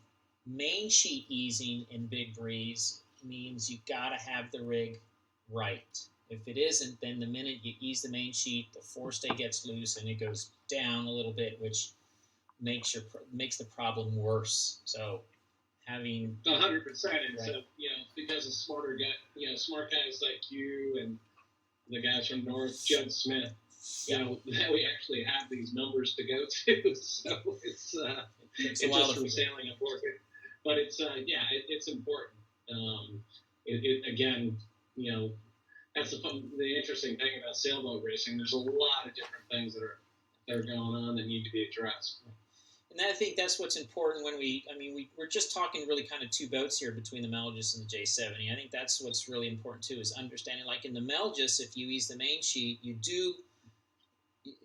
main sheet easing in big breeze means you got to have the rig right. If it isn't, then the minute you ease the main sheet, the forestay gets loose and it goes down a little bit, which makes the problem worse. So having 100%, and so because of smart guys like you and the guys from North, Judd Smith, we actually have these numbers to go to, so it's just from sailing and working. But it's it's important. Again, that's the interesting thing about sailboat racing. There's a lot of different things that are going on that need to be addressed. And I think that's what's important when we're just talking really kind of two boats here between the Melgis and the J70. I think that's what's really important too, is understanding, like in the Melgis, if you ease the main sheet,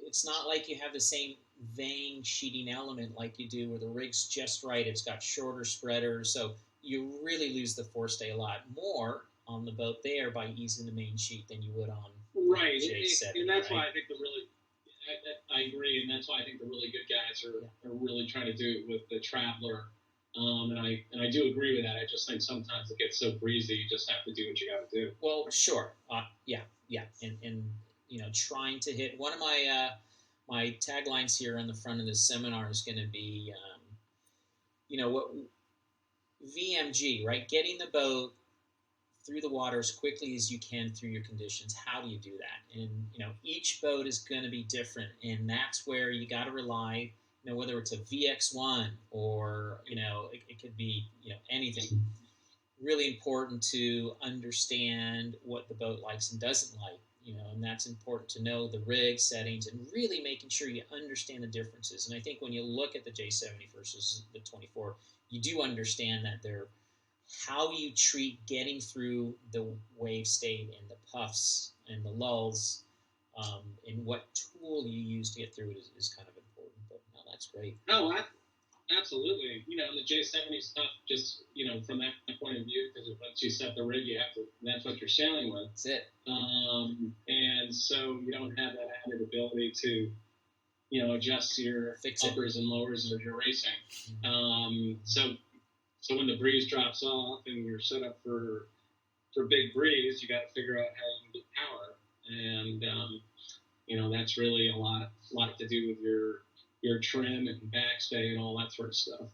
it's not like you have the same vang sheeting element like you do where the rig's just right. It's got shorter spreaders, so you really lose the forestay a lot more on the boat there by easing the main sheet than you would on J70. And that's why I think I agree, and that's why I think the really good guys are really trying to do it with the traveler. And I do agree with that. I just think sometimes it gets so breezy, you just have to do what you got to do. Well, sure, and trying to hit one of my taglines here on the front of this seminar is going to be, what VMG, right? Getting the boat through the water as quickly as you can through your conditions. How do you do that? And, each boat is going to be different, and that's where you got to rely, whether it's a VX1 or, it could be, anything. Really important to understand what the boat likes and doesn't like. and that's important to know the rig settings and really making sure you understand the differences. And I think when you look at the J70 versus the 24, you do understand that they're how you treat getting through the wave state and the puffs and the lulls, and what tool you use to get through it is kind of important. But no, that's great. Oh, absolutely. The J70 stuff, just, from that point of view, because once you set the rig, that's what you're sailing with. That's it. And so you don't have that added ability to, adjust your uppers and lowers as you're racing. So when the breeze drops off and you're set up for big breeze, you got to figure out how you can get power. And, that's really a lot to do with your trim and backstay and all that sort of stuff.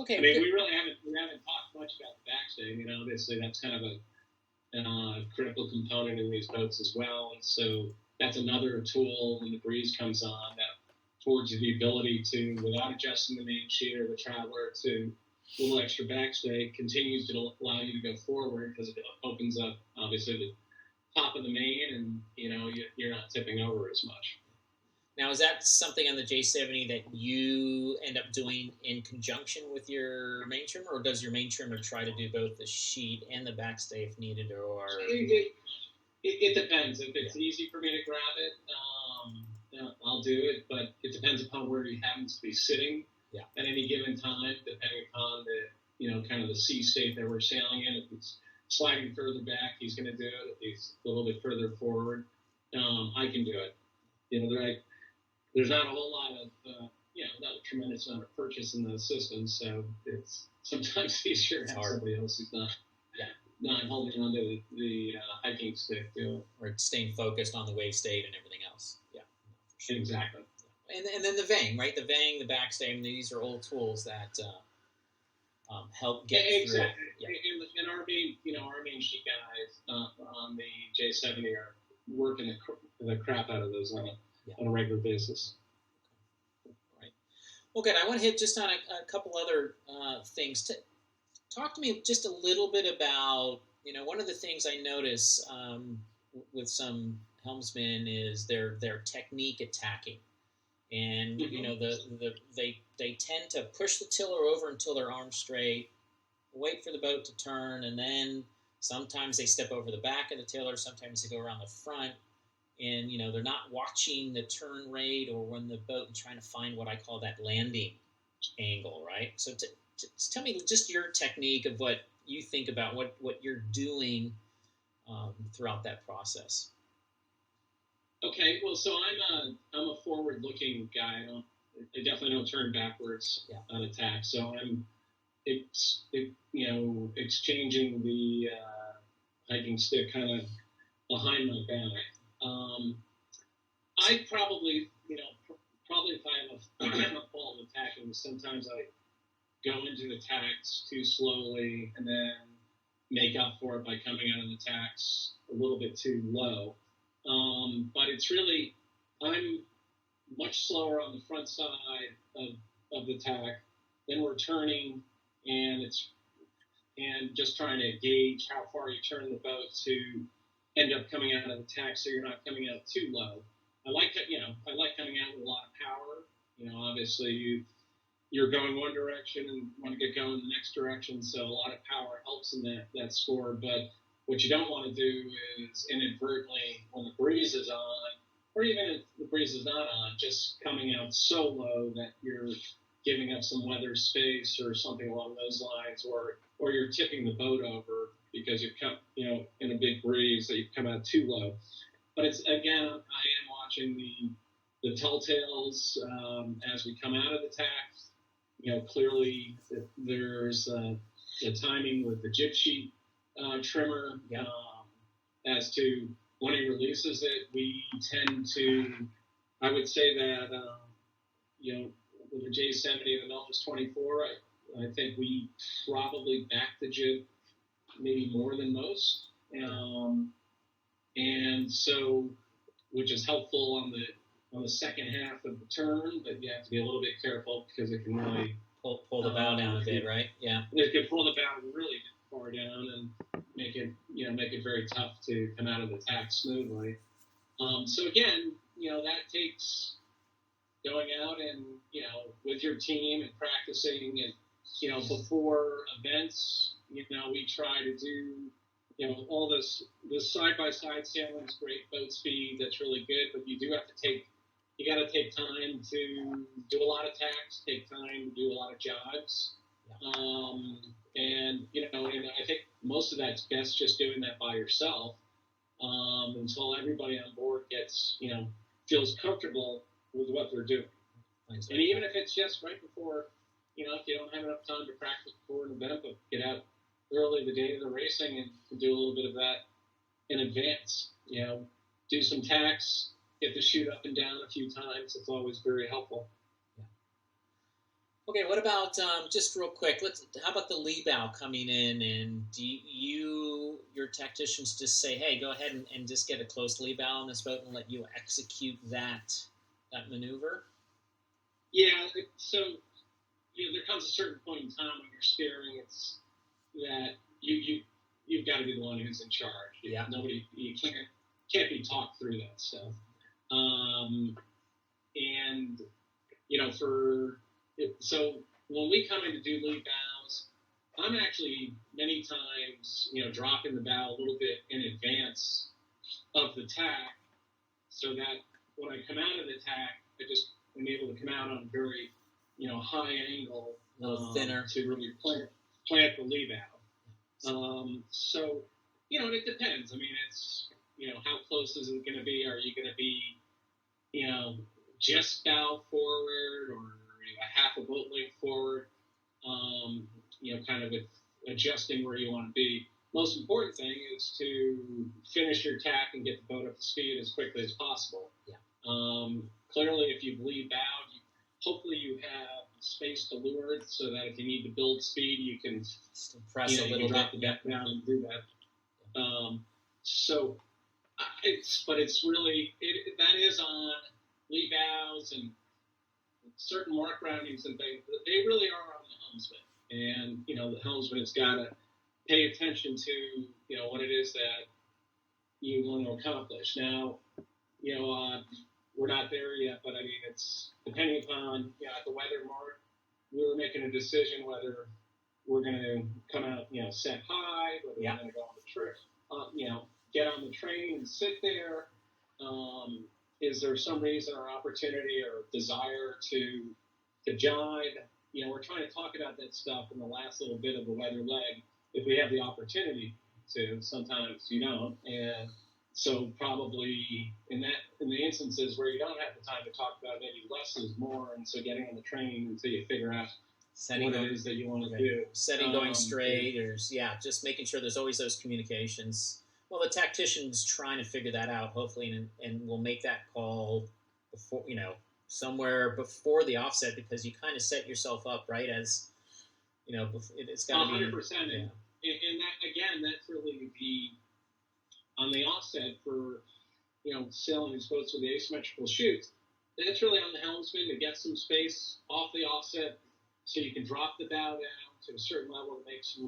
Okay. I mean, we haven't talked much about the backstay. Obviously that's kind of a critical component in these boats as well. And so that's another tool when the breeze comes on that affords you the ability to, without adjusting the main sheet or the traveler, to a little extra backstay, continues to allow you to go forward because it opens up obviously the top of the main, and you're not tipping over as much. Now, is that something on the J70 that you end up doing in conjunction with your main trimmer, or does your main trimmer try to do both the sheet and the backstay if needed, or? It depends. If it's easy for me to grab it, I'll do it, but it depends upon where he happens to be sitting at any given time, depending upon the, kind of the sea state that we're sailing in. If it's sliding further back, he's going to do it. If he's a little bit further forward, I can do it. There's not a whole lot of, not a tremendous amount of purchase in those systems, so it's sometimes easier to have somebody else who's not holding onto the hiking stick to it. Or staying focused on the wave state and everything else. Yeah, for sure. Exactly. And then the vang, right? The vang, the backstay, I mean, these are old tools that help get through. Exactly. Yeah. And our main sheet guys on the J70 are working the crap out of those on a regular basis. Right. Well, good. I want to hit just on a couple other things. Talk to me just a little bit about, one of the things I notice with some helmsmen is their technique at tacking. And, they tend to push the tiller over until their arm's straight, wait for the boat to turn, and then sometimes they step over the back of the tiller, sometimes they go around the front, and, they're not watching the turn rate or when the boat and trying to find what I call that landing angle, right? So tell me just your technique of what you think about what you're doing throughout that process. Okay, well, so I'm a forward-looking guy. I definitely don't turn backwards on attack. So I'm, exchanging the hiking stick kind of behind my back. I probably if I have a fault with attacking, sometimes I go into the tacks too slowly and then make up for it by coming out of the tacks a little bit too low. But it's really, I'm much slower on the front side of the tack. Then we're turning, and just trying to gauge how far you turn the boat to end up coming out of the tack, so you're not coming out too low. I like coming out with a lot of power. Obviously you're going one direction and want to get going in the next direction, so a lot of power helps in that score. But what you don't want to do is inadvertently, when the breeze is on, or even if the breeze is not on, just coming out so low that you're giving up some weather space or something along those lines, or you're tipping the boat over because you've come, in a big breeze that you've come out too low. But it's, again, I am watching the telltales as we come out of the tack. Clearly there's the timing with the jib sheet trimmer as to when he releases it. We tend to, I would say that, with the J70 and the Melvis 24, I think we probably back the jib maybe more than most. And so, which is helpful on the second half of the turn, but you have to be a little bit careful because it can really pull the bow down a bit, right? Yeah. It can pull the bow really far down, make it very tough to come out of the tack smoothly. So again, that takes going out and with your team and practicing, and before events, we try to do all this side by side sailing is great, boat speed, that's really good, but you got to take time to do a lot of tacks, take time to do a lot of jives. And I think most of that's best just doing that by yourself until everybody on board gets, feels comfortable with what they're doing. And even if it's just right before, if you don't have enough time to practice before an event, but get out early the day of the racing and do a little bit of that in advance. Do some tacks, get the chute up and down a few times. It's always very helpful. Okay, what about, just real quick, how about the lee bow coming in, and do your tacticians just say, hey, go ahead and just get a close lee bow on this boat and let you execute that maneuver? Yeah, so, there comes a certain point in time when you're steering, it's that you've got to be the one who's in charge. Yeah. You can't be talked through that stuff. And, so when we come in to do lee bows, I'm actually many times, dropping the bow a little bit in advance of the tack, so that when I come out of the tack, I'm able to come out on a very, high angle, a little thinner, to really plant the lee bow. So, and it depends. I mean, it's, how close is it going to be? Are you going to be, just bow forward, or a half a boat length forward? Kind of adjusting where you want to be. Most important thing is to finish your tack and get the boat up to speed as quickly as possible. Yeah. Clearly, if you've lee bowed, hopefully you have space to leeward, so that if you need to build speed, you can press a little drop bit the deck down and do that. It's really that is on lee bows and certain mark roundings and things. They really are on the helmsman, and the helmsman has got to pay attention to what it is that you want to accomplish. Now, we're not there yet, but I mean, it's depending upon at the weather mark, we were making a decision whether we're going to come out set high, whether we're going to go on the trip, get on the train and sit there. Is there some reason or opportunity or desire to jive? We're trying to talk about that stuff in the last little bit of the weather leg, if we have the opportunity to. Sometimes you don't, and so probably in the instances where you don't have the time to talk about it, maybe less is more, and so getting on the train until you figure out what it is that you want to do. Setting going straight, or just making sure there's always those communications. Well, the tactician's trying to figure that out, hopefully, and we'll make that call before, somewhere before the offset, because you kind of set yourself up, right, as, it's got to be 100%. And that, again, that's really on the offset for, sailing these boats with the asymmetrical chutes. That's really on the helmsman to get some space off the offset so you can drop the bow down to a certain level that makes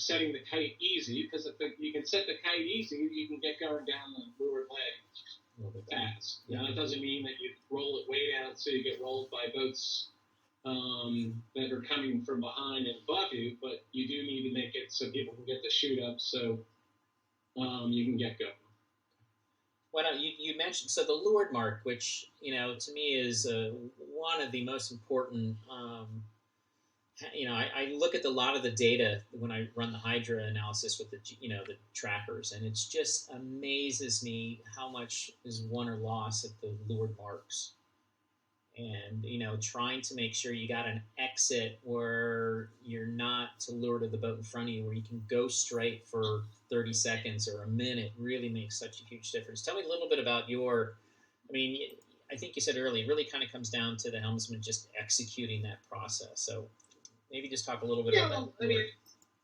setting the kite easy, because if you can set the kite easy, you can get going down the leeward leg fast. That doesn't mean that you roll it way down so you get rolled by boats that are coming from behind and above you, but you do need to make it so people can get the chute up so you can get going. Well, you mentioned, so the leeward mark, which, to me is one of the most important, I look at a lot of the data when I run the Hydra analysis with the trackers, and it just amazes me how much is won or lost at the leeward marks. And, trying to make sure you got an exit where you're not to leeward of the boat in front of you, where you can go straight for 30 seconds or a minute really makes such a huge difference. Tell me a little bit about I think you said earlier, it really kind of comes down to the helmsman just executing that process. So maybe just talk a little bit about that.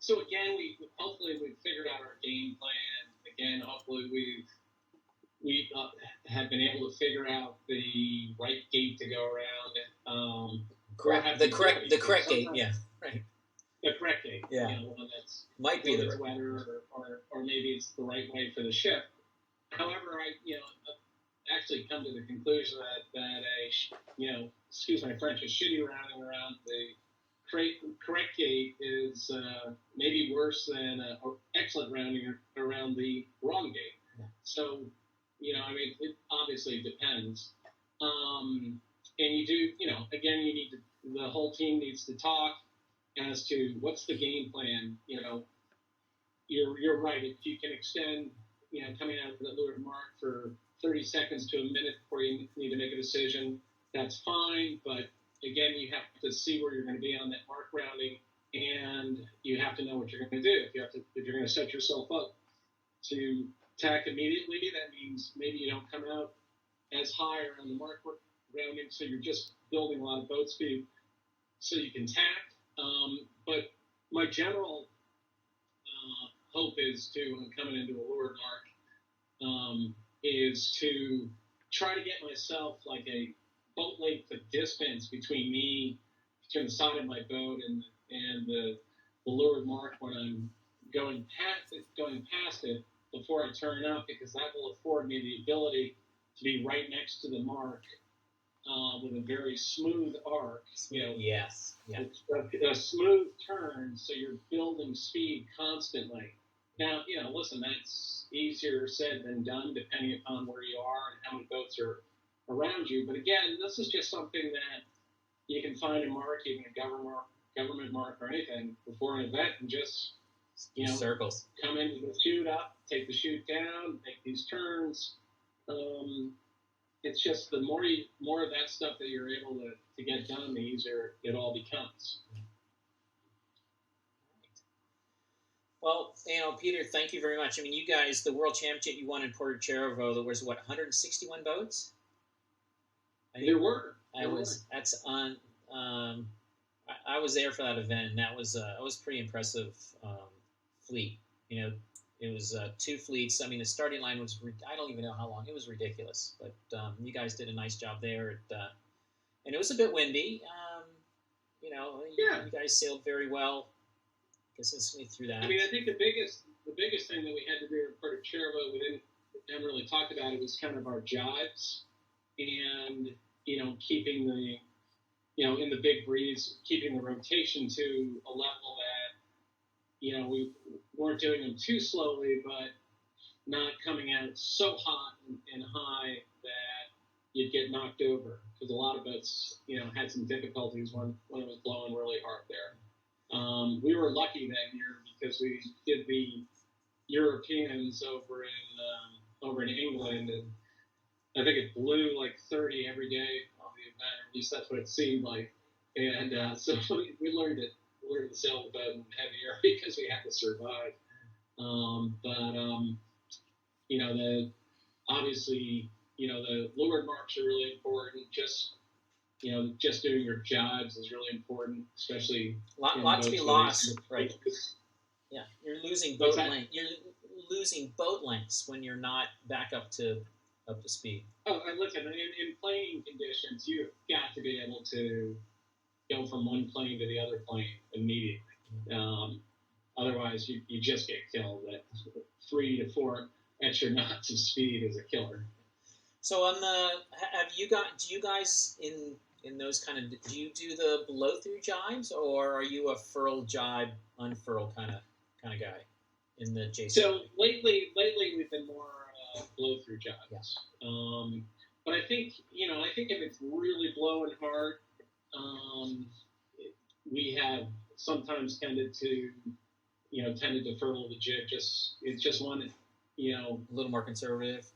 So again, hopefully we've figured out our game plan. Again, hopefully we have been able to figure out the right gate to go around. The correct gate, yeah, right. The correct gate, yeah. The one that's Might be it's weather, or maybe it's the right way for the ship. However, I actually come to the conclusion that a excuse my French, a shitty rounding around the correct gate is maybe worse than an excellent rounding around the wrong gate. Yeah. So, it obviously depends. And you do, again, the whole team needs to talk as to what's the game plan. You're right. If you can extend, coming out of the leeward mark for 30 seconds to a minute before you need to make a decision, that's fine. But again, you have to see where you're going to be on that mark rounding, and you have to know what you're going to do. If you're going to set yourself up to tack immediately, that means maybe you don't come out as high on the mark rounding, so you're just building a lot of boat speed so you can tack. But my general hope is to, coming into a leeward mark, is to try to get myself like a boat length of distance between the side of my boat and the leeward mark when I'm going past it before I turn up, because that will afford me the ability to be right next to the mark with a very smooth arc. Yes. Yeah. A smooth turn, so you're building speed constantly. Now, listen, that's easier said than done, depending upon where you are and how many boats are around you. But again, this is just something that you can find a mark, even a government mark or anything, before an event, and just circles. Come into the chute up, take the chute down, make these turns. It's just the more of that stuff that you're able to get done, the easier it all becomes. Well, Peter, thank you very much. I mean, you guys, the World Championship you won in Puerto Cervo, there was 161 boats? There were. That's on. I was there for that event, and that was pretty impressive fleet. It was 2 fleets. I mean, the starting line was, I don't even know how long. It was ridiculous. But you guys did a nice job there. And it was a bit windy. You guys sailed very well consistently through that. I mean, I think the biggest thing that we had to do in Puerto Cervo, we haven't really talked about it, was kind of our jives. And, keeping the, in the big breeze, keeping the rotation to a level that, we weren't doing them too slowly, but not coming out so hot and high that you'd get knocked over. Because a lot of boats, had some difficulties when it was blowing really hard there. We were lucky that year because we did the Europeans over in England, and I think it blew like 30 every day on the event, or at least that's what it seemed like. And so we learned to sail the boat in heavier because we had to survive. Obviously, the leeward marks are really important. Just doing your jibes is really important, especially lot to be lost, right? Yeah, you're losing boat length. You're losing boat lengths when you're not back up to speed. Oh, and listen, in plane conditions, you've got to be able to go from one plane to the other plane immediately. Otherwise, you just get killed. At 3 to 4 extra knots of speed is a killer. So do you guys in those kind of, do you do the blow through jibes, or are you a furl jibe, unfurl kind of guy in the JC? So lately we've been more blow through jibes. Yeah. But I think if it's really blowing hard, we have sometimes tended to furl the jib. It's just one, a little more conservative.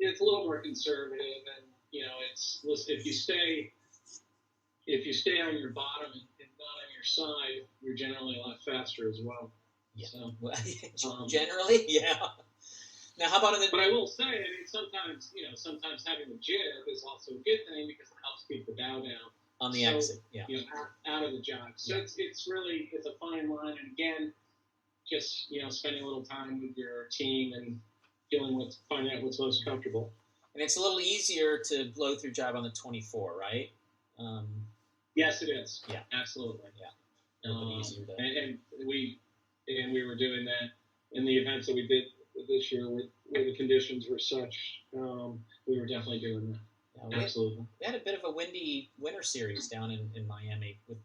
It's a little more conservative, and if you stay on your bottom and not on your side, you're generally a lot faster as well. Yeah. So, generally, yeah. Now, how about But I will say, sometimes having the jib is also a good thing because it helps keep the bow down on the exit, yeah, out of the jibe. So it's a fine line, and again, just spending a little time with your team and finding out what's most comfortable. And it's a little easier to blow through jibe on the 24, right? Yes, it is. Yeah, absolutely. Yeah, a little bit easier to. And and we were doing that in the events that we did this year where the conditions were such. We were definitely doing that. Yeah, Absolutely. We had a bit of a windy winter series down in Miami with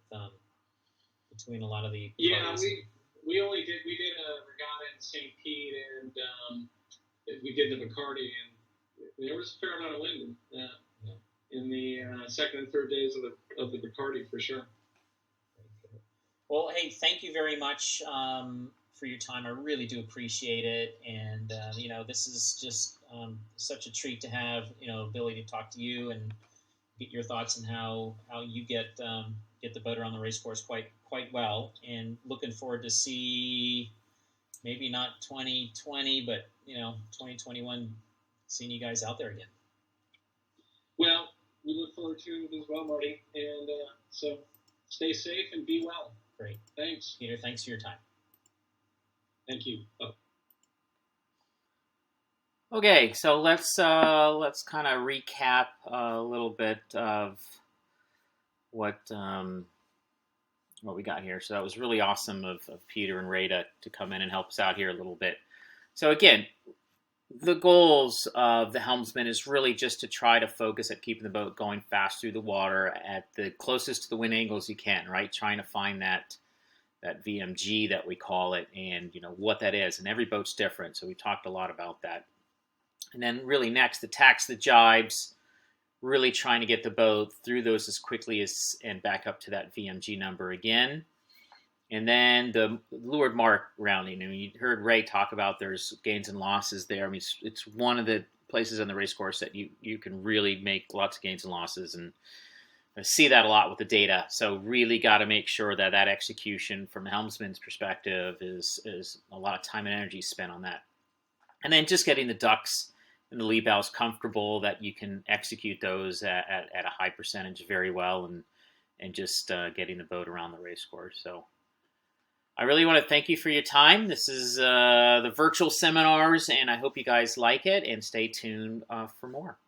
between a lot of the parties. we did a regatta in St. Pete, and we did the Bacardi, and there was a fair amount of wind in the second and third days of the Bacardi for sure. Well, hey, thank you very much for your time. I really do appreciate it, and this is just such a treat to have ability to talk to you and get your thoughts on how you get the boat around the race course quite well, and looking forward to see maybe not 2020, but 2021, seeing you guys out there again. Well, we look forward to it as well, Marty, and so stay safe and be well. Great. Thanks, Peter. Thanks for your time. Thank you. Okay, so let's kind of recap a little bit of what we got here. So that was really awesome of Peter and Ray to come in and help us out here a little bit. So again, the goals of the helmsman is really just to try to focus at keeping the boat going fast through the water at the closest to the wind angles you can, right? Trying to find that VMG that we call it, and what that is. And every boat's different, so we talked a lot about that. And then really next, the tacks, the jibes, really trying to get the boat through those as quickly as and back up to that VMG number again. And then the leeward mark rounding. I mean, you heard Ray talk about there's gains and losses there. I mean, it's one of the places on the race course that you can really make lots of gains and losses, and I see that a lot with the data. So really got to make sure that execution from the helmsman's perspective is a lot of time and energy spent on that. And then just getting the ducks and the lee bows comfortable that you can execute those at a high percentage very well, and just getting the boat around the race course. So I really want to thank you for your time. This is the virtual seminars, and I hope you guys like it, and stay tuned for more.